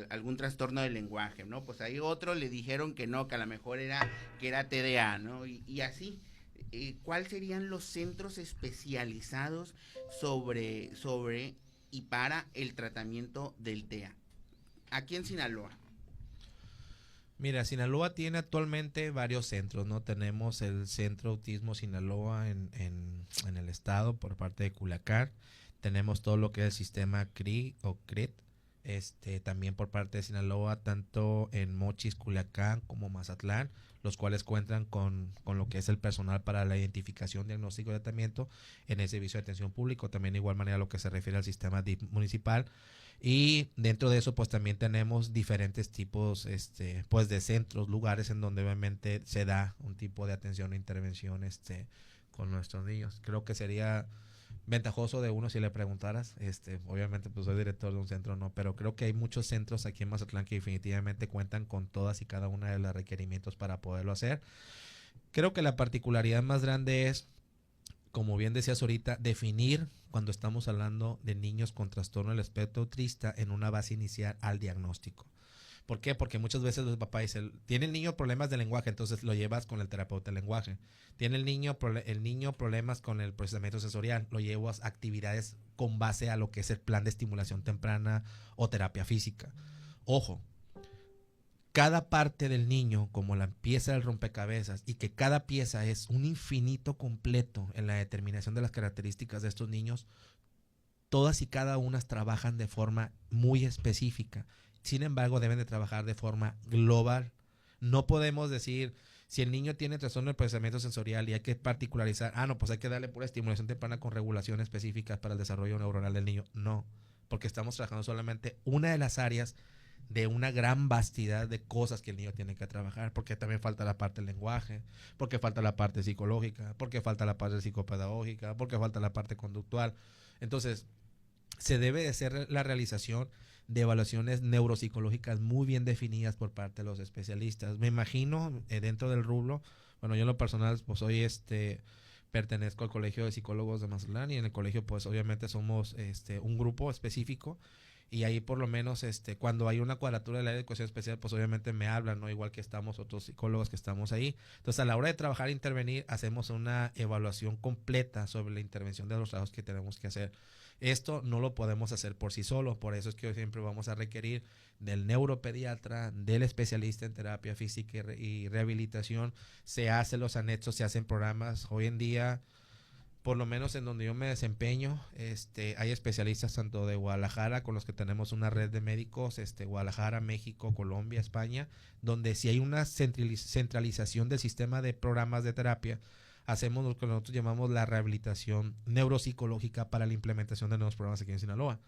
algún trastorno del lenguaje, ¿no? Pues ahí otro le dijeron que no, que a lo mejor que era TDA, ¿no? Y así. ¿Cuáles serían los centros especializados sobre y para el tratamiento del TEA aquí en Sinaloa? Mira, Sinaloa tiene actualmente varios centros, ¿no? Tenemos el Centro Autismo Sinaloa en el estado por parte de Culiacán. Tenemos todo lo que es el sistema CRI o CRIT, también por parte de Sinaloa, tanto en Mochis, Culiacán como Mazatlán, los cuales cuentan con lo que es el personal para la identificación, diagnóstico y tratamiento en el servicio de atención público, también de igual manera lo que se refiere al sistema municipal. Y dentro de eso pues también tenemos diferentes tipos pues de centros, lugares en donde obviamente se da un tipo de atención o intervención con nuestros niños. Creo que sería ventajoso de uno si le preguntaras, obviamente pues soy director de un centro, no, pero creo que hay muchos centros aquí en Mazatlán que definitivamente cuentan con todas y cada una de los requerimientos para poderlo hacer. Creo que la particularidad más grande es, como bien decías ahorita, definir cuando estamos hablando de niños con trastorno del espectro autista en una base inicial al diagnóstico. ¿Por qué? Porque muchas veces los papás dicen, tiene el niño problemas de lenguaje, entonces lo llevas con el terapeuta de lenguaje. Tiene el niño problemas con el procesamiento sensorial, lo llevas a actividades con base a lo que es el plan de estimulación temprana o terapia física. Ojo, cada parte del niño, como la pieza del rompecabezas, y que cada pieza es un infinito completo en la determinación de las características de estos niños, todas y cada una trabajan de forma muy específica. Sin embargo, deben de trabajar de forma global. No podemos decir, si el niño tiene trastorno del procesamiento sensorial y hay que particularizar, no, pues hay que darle pura estimulación temprana con regulación específica para el desarrollo neuronal del niño. No, porque estamos trabajando solamente una de las áreas de una gran vastidad de cosas que el niño tiene que trabajar, porque también falta la parte del lenguaje, porque falta la parte psicológica, porque falta la parte psicopedagógica, porque falta la parte conductual. Entonces, se debe de hacer la realización de evaluaciones neuropsicológicas muy bien definidas por parte de los especialistas. Me imagino dentro del rubro, bueno, yo en lo personal pues soy pertenezco al Colegio de Psicólogos de Mazatlán y en el colegio pues obviamente somos un grupo específico y ahí por lo menos cuando hay una cuadratura del área de educación especial pues obviamente me hablan, ¿no? Igual que estamos otros psicólogos que estamos ahí. Entonces a la hora de trabajar e intervenir hacemos una evaluación completa sobre la intervención de los trabajos que tenemos que hacer. Esto no lo podemos hacer por sí solo, por eso es que hoy siempre vamos a requerir del neuropediatra, del especialista en terapia física y rehabilitación. Se hacen los anexos, se hacen programas. Hoy en día, por lo menos en donde yo me desempeño, hay especialistas tanto de Guadalajara, con los que tenemos una red de médicos, Guadalajara, México, Colombia, España, donde si hay una centralización del sistema de programas de terapia, hacemos lo que nosotros llamamos la rehabilitación neuropsicológica para la implementación de nuevos programas aquí en Sinaloa.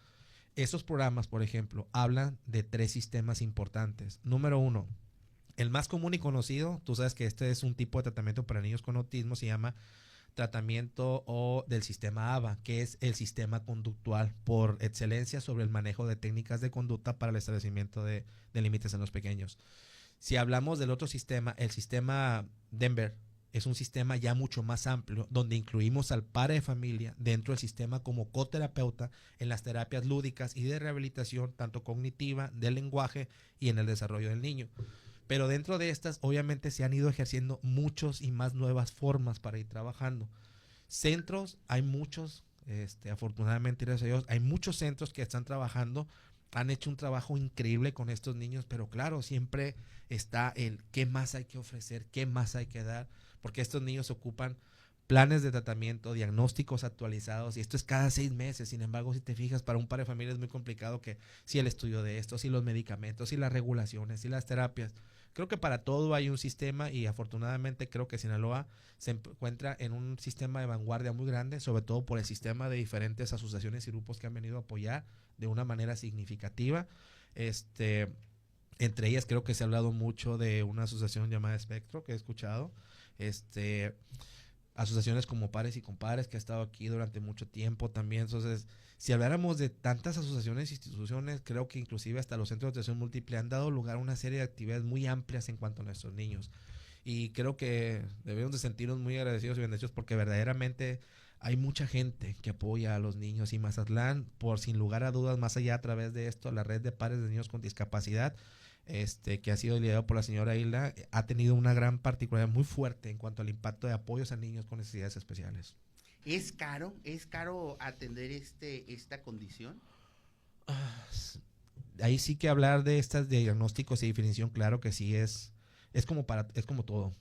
Esos programas, por ejemplo, hablan de 3 sistemas importantes. Número 1, el más común y conocido, tú sabes que este es un tipo de tratamiento para niños con autismo, se llama tratamiento del sistema ABA, que es el sistema conductual por excelencia sobre el manejo de técnicas de conducta para el establecimiento de límites en los pequeños. Si hablamos del otro sistema, el sistema Denver, es un sistema ya mucho más amplio, donde incluimos al padre de familia dentro del sistema como coterapeuta en las terapias lúdicas y de rehabilitación, tanto cognitiva, del lenguaje y en el desarrollo del niño. Pero dentro de estas, obviamente, se han ido ejerciendo muchos y más nuevas formas para ir trabajando. Centros, hay muchos, afortunadamente, gracias a Dios, hay muchos centros que están trabajando, han hecho un trabajo increíble con estos niños, pero claro, siempre está el qué más hay que ofrecer, qué más hay que dar, porque estos niños ocupan planes de tratamiento, diagnósticos actualizados, y esto es cada 6 meses. Sin embargo, si te fijas, para un padre de familia es muy complicado que si el estudio de esto, si los medicamentos, si las regulaciones, si las terapias. Creo que para todo hay un sistema y afortunadamente creo que Sinaloa se encuentra en un sistema de vanguardia muy grande, sobre todo por el sistema de diferentes asociaciones y grupos que han venido a apoyar de una manera significativa. Entre ellas creo que se ha hablado mucho de una asociación llamada Espectro, que he escuchado. Asociaciones como Pares y Compadres, que ha estado aquí durante mucho tiempo también. Entonces, si habláramos de tantas asociaciones e instituciones, creo que inclusive hasta los centros de atención múltiple han dado lugar a una serie de actividades muy amplias en cuanto a nuestros niños. Y creo que debemos de sentirnos muy agradecidos y bendecidos porque verdaderamente hay mucha gente que apoya a los niños, y Mazatlán, por sin lugar a dudas, más allá a través de esto, la red de padres de niños con discapacidad, que ha sido liderado por la señora Hilda, ha tenido una gran particularidad muy fuerte en cuanto al impacto de apoyos a niños con necesidades especiales. ¿Es caro atender esta condición? Ahí sí que hablar de estas diagnósticos y definición, claro que sí es como todo.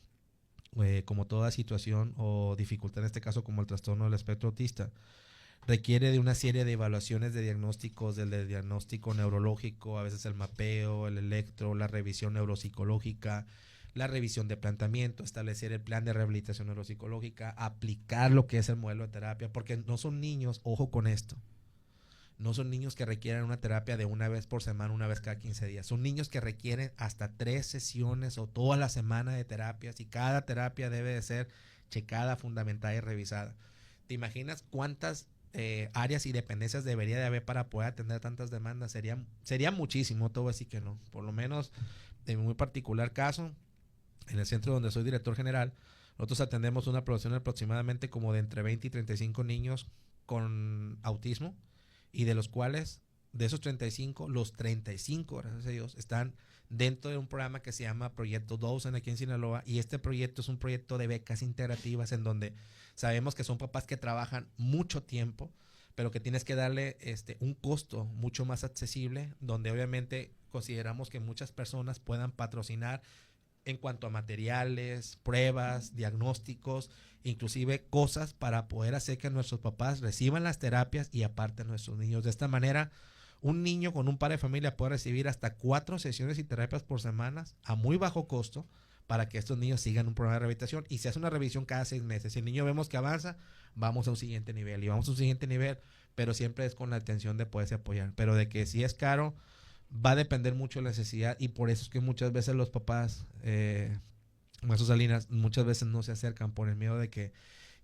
Como toda situación o dificultad, en este caso como el trastorno del espectro autista, requiere de una serie de evaluaciones de diagnósticos, del diagnóstico neurológico, a veces el mapeo, el electro, la revisión neuropsicológica, la revisión de planteamiento, establecer el plan de rehabilitación neuropsicológica, aplicar lo que es el modelo de terapia, porque no son niños, ojo con esto, no son niños que requieren una terapia de una vez por semana, una vez cada 15 días. Son niños que requieren hasta 3 sesiones o toda la semana de terapias, y cada terapia debe de ser checada, fundamentada y revisada. ¿Te imaginas cuántas áreas y dependencias debería de haber para poder atender tantas demandas? Sería muchísimo, te voy a decir que no. Por lo menos, en mi muy particular caso, en el centro donde soy director general, nosotros atendemos una población aproximadamente como de entre 20 y 35 niños con autismo, y de los cuales de esos 35, los 35, gracias a Dios, están dentro de un programa que se llama Proyecto Dawson aquí en Sinaloa, y este proyecto es un proyecto de becas integrativas en donde sabemos que son papás que trabajan mucho tiempo, pero que tienes que darle un costo mucho más accesible, donde obviamente consideramos que muchas personas puedan patrocinar en cuanto a materiales, pruebas, diagnósticos, inclusive cosas para poder hacer que nuestros papás reciban las terapias y aparte nuestros niños. De esta manera, un niño con un padre de familia puede recibir hasta 4 sesiones y terapias por semana a muy bajo costo para que estos niños sigan un programa de rehabilitación, y se hace una revisión cada 6 meses. Si el niño vemos que avanza, vamos a un siguiente nivel y vamos a un siguiente nivel, pero siempre es con la intención de poderse apoyar. Pero de que si es caro, va a depender mucho de la necesidad, y por eso es que muchas veces los papás, Maestro Salinas, muchas veces no se acercan por el miedo de que,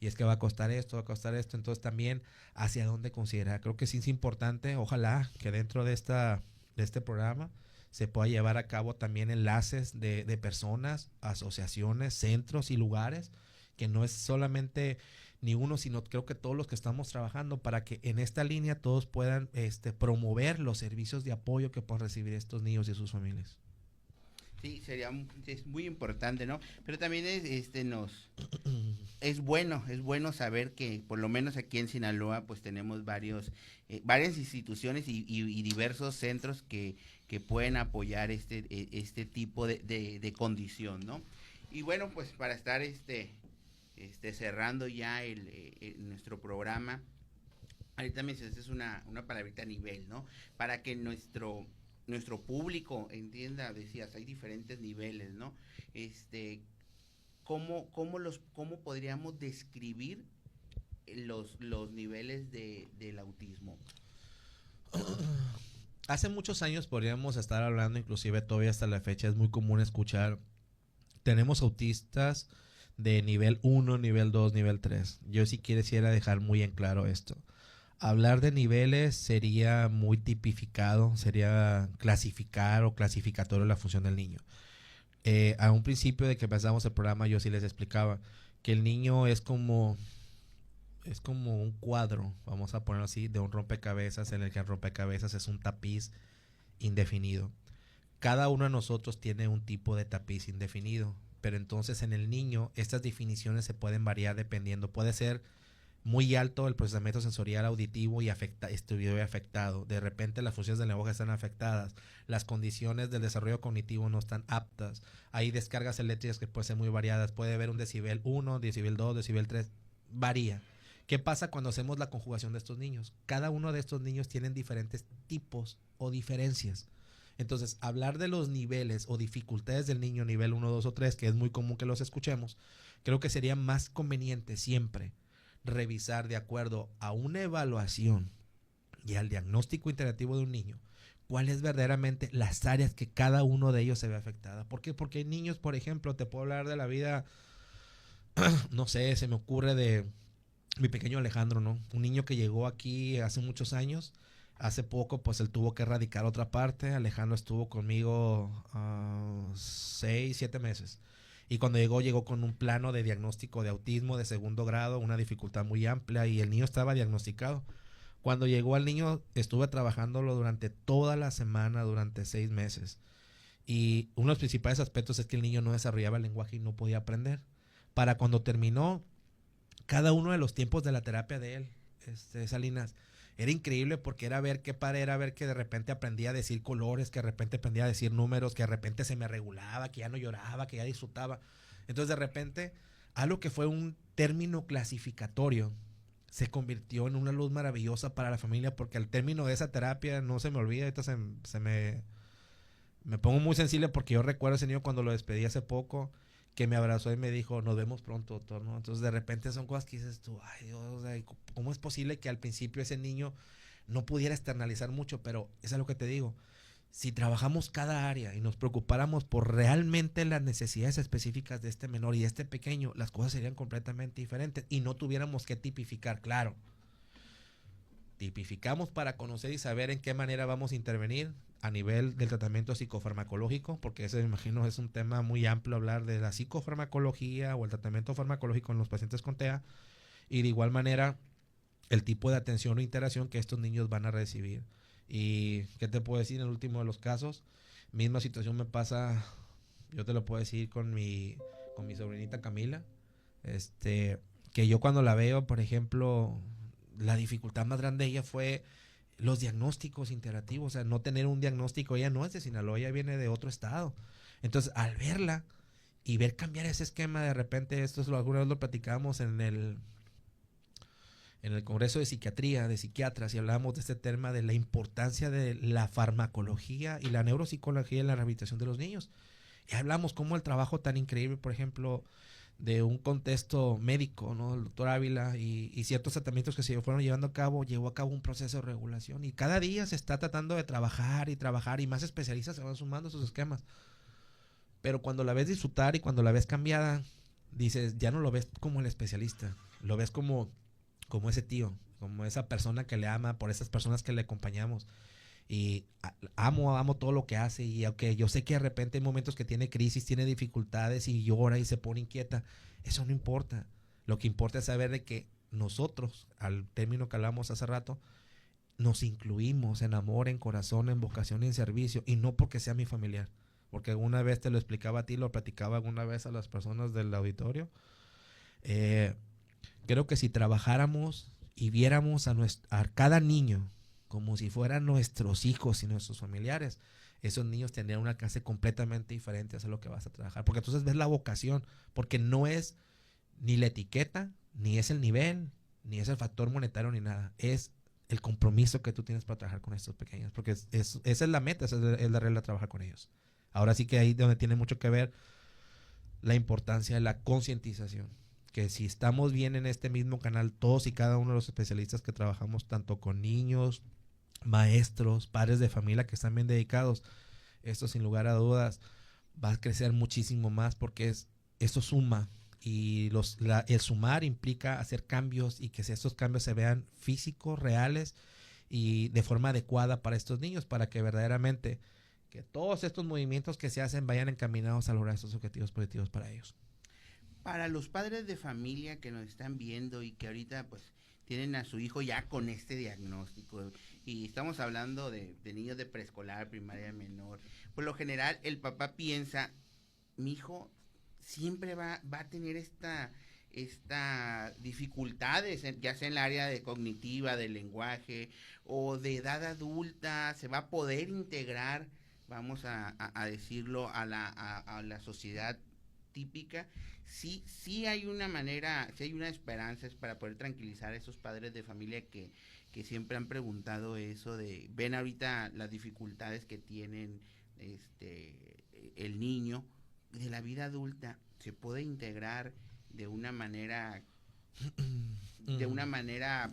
y es que va a costar esto, entonces también hacia dónde considerar. Creo que sí es importante, ojalá que dentro de este programa se pueda llevar a cabo también enlaces de personas, asociaciones, centros y lugares, que no es solamente ni uno, sino creo que todos los que estamos trabajando para que en esta línea todos puedan promover los servicios de apoyo que puedan recibir estos niños y sus familias. Sí, es muy importante, ¿no? Pero también es bueno saber que por lo menos aquí en Sinaloa pues tenemos varias instituciones y diversos centros que pueden apoyar este tipo de condición, ¿no? Y bueno, pues para estar cerrando ya nuestro programa, ahorita mencionaste es una palabrita nivel, ¿no? Para que nuestro público entienda, decías, hay diferentes niveles, ¿no? ¿Cómo podríamos describir los niveles del autismo? Hace muchos años podríamos estar hablando, inclusive todavía hasta la fecha es muy común escuchar, tenemos autistas de nivel 1, nivel 2, nivel 3. Yo sí quisiera dejar muy en claro esto. Hablar de niveles sería muy tipificado, sería clasificar o clasificatorio la función del niño. A un principio de que empezamos el programa yo sí les explicaba que el niño es como un cuadro, vamos a ponerlo así, de un rompecabezas, en el que el rompecabezas es un tapiz indefinido. Cada uno de nosotros tiene un tipo de tapiz indefinido, pero entonces en el niño estas definiciones se pueden variar dependiendo, puede ser muy alto el procesamiento sensorial auditivo y estuviera afectado. De repente las funciones del lenguaje están afectadas. Las condiciones del desarrollo cognitivo no están aptas. Hay descargas eléctricas que pueden ser muy variadas. Puede haber un decibel 1, decibel 2, decibel 3. Varía. ¿Qué pasa cuando hacemos la conjugación de estos niños? Cada uno de estos niños tienen diferentes tipos o diferencias. Entonces, hablar de los niveles o dificultades del niño nivel 1, 2 o 3, que es muy común que los escuchemos, creo que sería más conveniente siempre revisar de acuerdo a una evaluación y al diagnóstico interactivo de un niño cuáles verdaderamente las áreas que cada uno de ellos se ve afectada. ¿Por qué? Porque hay niños, por ejemplo, te puedo hablar de la vida, no sé, se me ocurre de mi pequeño Alejandro, ¿no? Un niño que llegó aquí hace muchos años, hace poco pues él tuvo que erradicar otra parte. Alejandro estuvo conmigo 6, 7 meses. Y cuando llegó con un plano de diagnóstico de autismo de 2º grado, una dificultad muy amplia, y el niño estaba diagnosticado. Cuando llegó al niño, estuve trabajándolo durante toda la semana, durante 6 meses. Y uno de los principales aspectos es que el niño no desarrollaba el lenguaje y no podía aprender. Para cuando terminó, cada uno de los tiempos de la terapia de él, Salinas, era increíble porque era ver qué padre, era ver que de repente aprendía a decir colores, que de repente aprendía a decir números, que de repente se me regulaba, que ya no lloraba, que ya disfrutaba. Entonces de repente algo que fue un término clasificatorio se convirtió en una luz maravillosa para la familia, porque al término de esa terapia, no se me olvida, ahorita me pongo muy sensible porque yo recuerdo a ese niño cuando lo despedí hace poco, que me abrazó y me dijo, nos vemos pronto, doctor, ¿no? Entonces de repente son cosas que dices tú, ay Dios, o sea, ¿cómo es posible que al principio ese niño no pudiera externalizar mucho? Pero eso es lo que te digo, si trabajamos cada área y nos preocupáramos por realmente las necesidades específicas de este menor y de este pequeño, las cosas serían completamente diferentes y no tuviéramos que tipificar, claro. Tipificamos para conocer y saber en qué manera vamos a intervenir a nivel del tratamiento psicofarmacológico, porque ese, me imagino, es un tema muy amplio hablar de la psicofarmacología o el tratamiento farmacológico en los pacientes con TEA, y de igual manera el tipo de atención o interacción que estos niños van a recibir. Y ¿qué te puedo decir en el último de los casos? Misma situación me pasa, yo te lo puedo decir con mi sobrinita Camila. Que yo cuando la veo, por ejemplo, la dificultad más grande de ella fue los diagnósticos integrativos, o sea, no tener un diagnóstico. Ella no es de Sinaloa, ella viene de otro estado. Entonces, al verla y ver cambiar ese esquema, de repente, alguna vez lo platicamos en el Congreso de Psiquiatría, de Psiquiatras, y hablábamos de este tema de la importancia de la farmacología y la neuropsicología en la rehabilitación de los niños. Y hablamos cómo el trabajo tan increíble, por ejemplo, de un contexto médico, ¿no? El doctor Ávila y ciertos tratamientos que se fueron llevando a cabo, llevó a cabo un proceso de regulación. Y cada día se está tratando de trabajar, y más especialistas se van sumando a sus esquemas. Pero cuando la ves disfrutar y cuando la ves cambiada, dices, ya no lo ves como el especialista, lo ves como ese tío, como esa persona que le ama, por esas personas que le acompañamos. Y amo todo lo que hace, y aunque yo sé que de repente hay momentos que tiene crisis, tiene dificultades y llora y se pone inquieta, eso no importa. Lo que importa es saber de que nosotros, al término que hablamos hace rato, nos incluimos en amor, en corazón, en vocación y en servicio, y no porque sea mi familiar. Porque alguna vez te lo explicaba a ti, lo platicaba alguna vez a las personas del auditorio. Creo que si trabajáramos y viéramos a cada niño como si fueran nuestros hijos y nuestros familiares, esos niños tendrían una clase completamente diferente a hacer lo que vas a trabajar. Porque entonces ves la vocación, porque no es ni la etiqueta, ni es el nivel, ni es el factor monetario, ni nada. Es el compromiso que tú tienes para trabajar con estos pequeños. Porque esa es la meta, esa es la regla de trabajar con ellos. Ahora sí que ahí donde tiene mucho que ver la importancia de la concientización. Que si estamos bien en este mismo canal, todos y cada uno de los especialistas que trabajamos, tanto con niños, maestros, padres de familia que están bien dedicados, esto sin lugar a dudas va a crecer muchísimo más, porque esto suma, y el sumar implica hacer cambios, y que estos cambios se vean físicos, reales y de forma adecuada para estos niños, para que verdaderamente que todos estos movimientos que se hacen vayan encaminados a lograr estos objetivos positivos para ellos. Para los padres de familia que nos están viendo y que ahorita pues tienen a su hijo ya con este diagnóstico, y estamos hablando de niños de preescolar, primaria, menor, por lo general el papá piensa, mi hijo siempre va a tener esta dificultades, ya sea en el área de cognitiva, del lenguaje o de edad adulta, se va a poder integrar, vamos a decirlo, a la sociedad típica. Sí hay una manera, sí hay una esperanza para poder tranquilizar a esos padres de familia que siempre han preguntado eso de, ven ahorita las dificultades que tienen el niño, de la vida adulta, se puede integrar de una manera,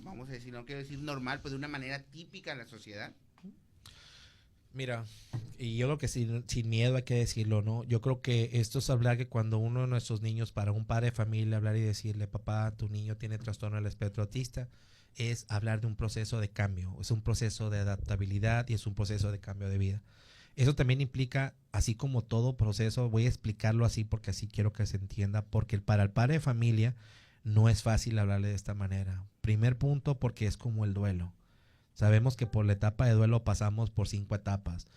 vamos a decir, no quiero decir normal, pues de una manera típica a la sociedad. Mira, y yo creo que sin miedo hay que decirlo, ¿no? Yo creo que esto es hablar que cuando uno de nuestros niños, para un padre de familia, hablar y decirle, papá, tu niño tiene trastorno del espectro autista, es hablar de un proceso de cambio, es un proceso de adaptabilidad y es un proceso de cambio de vida. Eso también implica, así como todo proceso, voy a explicarlo así porque así quiero que se entienda, porque para el padre de familia no es fácil hablarle de esta manera. Primer punto, porque es como el duelo. Sabemos que por la etapa de duelo pasamos por 5 etapas: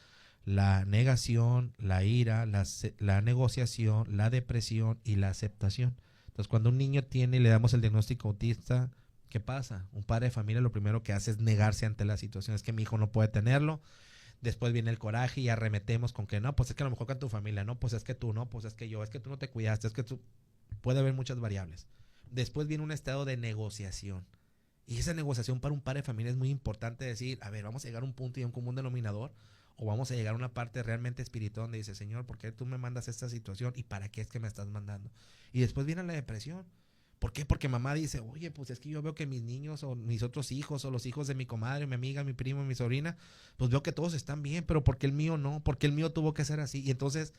la negación, la ira, la negociación, la depresión y la aceptación. Entonces, cuando un niño tiene y le damos el diagnóstico autista, ¿qué pasa? Un padre de familia lo primero que hace es negarse ante la situación. Es que mi hijo no puede tenerlo. Después viene el coraje y arremetemos con que no, pues es que a lo mejor con tu familia, no, pues es que tú, no, pues es que yo, es que tú no te cuidaste, es que tú... Puede haber muchas variables. Después viene un estado de negociación. Y esa negociación para un padre de familia es muy importante decir, a ver, vamos a llegar a un punto y a un común denominador, o vamos a llegar a una parte realmente espiritual donde dice, Señor, ¿por qué tú me mandas esta situación? ¿Y para qué es que me estás mandando? Y después viene la depresión. ¿Por qué? Porque mamá dice, oye, pues es que yo veo que mis niños o mis otros hijos o los hijos de mi comadre, mi amiga, mi primo, mi sobrina, pues veo que todos están bien, pero ¿por qué el mío no? ¿Por qué el mío tuvo que ser así? Y entonces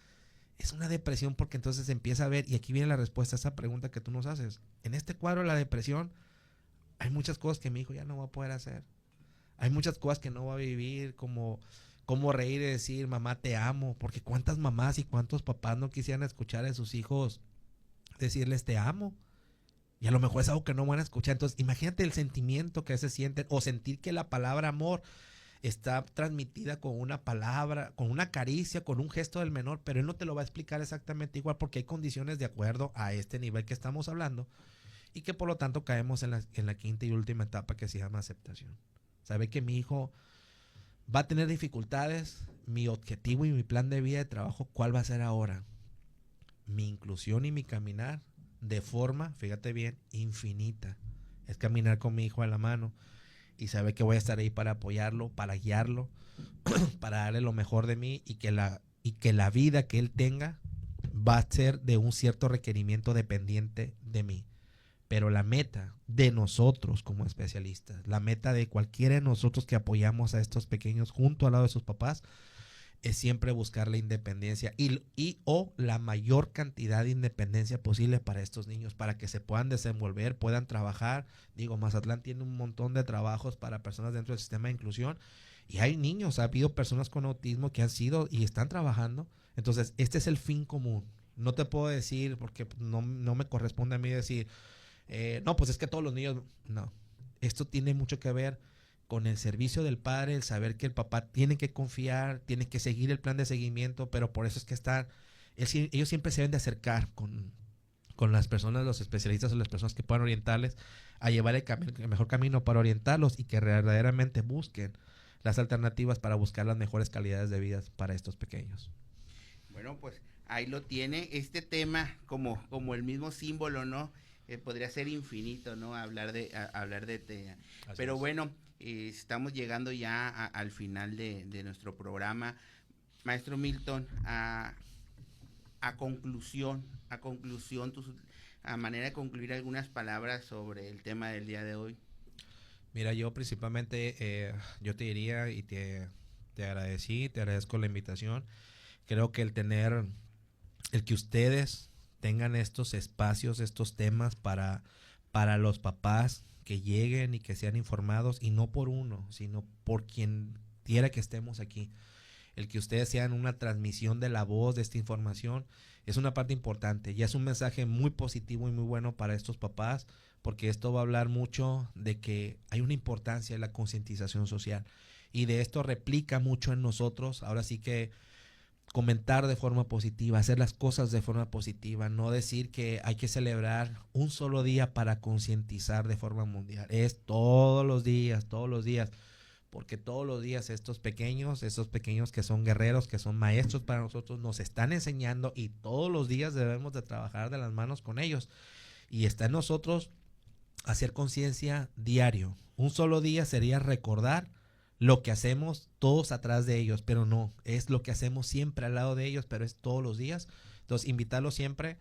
es una depresión, porque entonces se empieza a ver, y aquí viene la respuesta a esa pregunta que tú nos haces. En este cuadro de la depresión hay muchas cosas que mi hijo ya no va a poder hacer. Hay muchas cosas que no va a vivir, como reír y decir, mamá, te amo, porque cuántas mamás y cuántos papás no quisieran escuchar a sus hijos decirles te amo. Y a lo mejor es algo que no van a escuchar. Entonces, imagínate el sentimiento que se siente, o sentir que la palabra amor está transmitida con una palabra, con una caricia, con un gesto del menor, pero él no te lo va a explicar exactamente igual porque hay condiciones de acuerdo a este nivel que estamos hablando y que por lo tanto caemos en la quinta y última etapa que se llama aceptación. Sabe que mi hijo va a tener dificultades, mi objetivo y mi plan de vida de trabajo, ¿cuál va a ser ahora? Mi inclusión y mi caminar de forma, fíjate bien, infinita. Es caminar con mi hijo a la mano y sabe que voy a estar ahí para apoyarlo, para guiarlo, para darle lo mejor de mí y que la vida que él tenga va a ser de un cierto requerimiento dependiente de mí. Pero la meta de nosotros como especialistas, la meta de cualquiera de nosotros que apoyamos a estos pequeños junto al lado de sus papás, es siempre buscar la independencia o la mayor cantidad de independencia posible para estos niños, para que se puedan desenvolver, puedan trabajar. Digo, Mazatlán tiene un montón de trabajos para personas dentro del sistema de inclusión y hay niños, ha habido personas con autismo que han sido y están trabajando. Entonces, este es el fin común. No te puedo decir, porque no me corresponde a mí decir, no, pues es que todos los niños, no. Esto tiene mucho que ver con el servicio del padre, el saber que el papá tiene que confiar, tiene que seguir el plan de seguimiento, pero por eso es que ellos siempre se deben de acercar con las personas, los especialistas o las personas que puedan orientarles a llevar el mejor camino para orientarlos y que verdaderamente busquen las alternativas para buscar las mejores calidades de vida para estos pequeños. Bueno, pues ahí lo tiene, este tema como el mismo símbolo, ¿no? Podría ser infinito, ¿no? Hablar de TEA. Pero bueno, estamos llegando ya al final de nuestro programa. Maestro Milton, a conclusión, a manera de concluir algunas palabras sobre el tema del día de hoy. Mira, yo principalmente, yo te diría y te agradezco la invitación. Creo que el que ustedes tengan estos espacios, estos temas para los papás que lleguen y que sean informados, y no por uno, sino por quien quiera que estemos aquí. El que ustedes sean una transmisión de la voz de esta información es una parte importante y es un mensaje muy positivo y muy bueno para estos papás, porque esto va a hablar mucho de que hay una importancia en la concientización social y de esto replica mucho en nosotros. Ahora sí que comentar de forma positiva, hacer las cosas de forma positiva, no decir que hay que celebrar un solo día para concientizar de forma mundial. Es todos los días, porque todos los días estos pequeños que son guerreros, que son maestros para nosotros, nos están enseñando y todos los días debemos de trabajar de las manos con ellos. Y está en nosotros hacer conciencia diario. Un solo día sería recordar lo que hacemos todos atrás de ellos, pero no, es lo que hacemos siempre al lado de ellos, pero es todos los días. Entonces, invitarlos siempre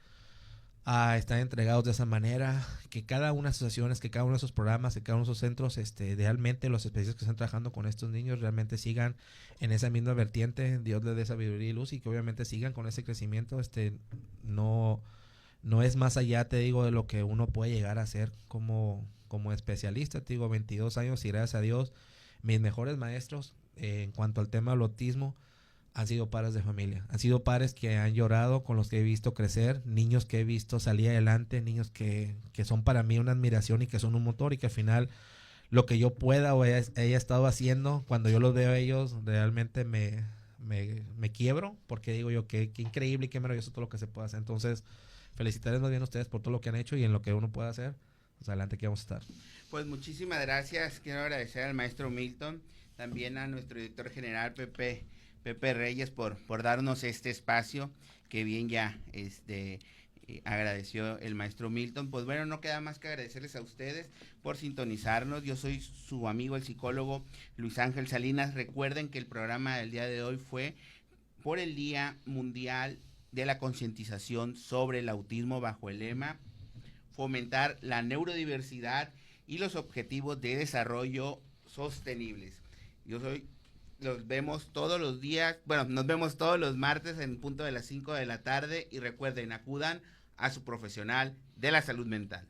a estar entregados de esa manera, que cada una de sus asociaciones, que cada uno de esos programas, que cada uno de esos centros, realmente los especialistas que están trabajando con estos niños realmente sigan en esa misma vertiente, Dios les dé sabiduría y luz, y que obviamente sigan con ese crecimiento. No es más allá, te digo, de lo que uno puede llegar a ser como especialista. Te digo, 22 años y gracias a Dios, mis mejores maestros en cuanto al tema del autismo han sido padres de familia. Han sido padres que han llorado, con los que he visto crecer, niños que he visto salir adelante, niños que son para mí una admiración y que son un motor, y que al final lo que yo pueda o haya estado haciendo, cuando yo los veo a ellos, realmente me quiebro, porque digo yo, qué increíble y qué maravilloso todo lo que se puede hacer. Entonces, felicitarles más bien a ustedes por todo lo que han hecho y en lo que uno pueda hacer. Pues adelante, que vamos a estar. Pues muchísimas gracias. Quiero agradecer al maestro Milton, también a nuestro director general Pepe Reyes por darnos este espacio que bien ya agradeció el maestro Milton. Pues bueno, no queda más que agradecerles a ustedes por sintonizarnos. Yo soy su amigo el psicólogo Luis Ángel Salinas. Recuerden que el programa del día de hoy fue por el Día Mundial de la Concientización sobre el Autismo, bajo el lema fomentar la neurodiversidad y los objetivos de desarrollo sostenibles. Nos vemos todos los días, nos vemos todos los martes en punto de las 5 de la tarde, y recuerden, acudan a su profesional de la salud mental.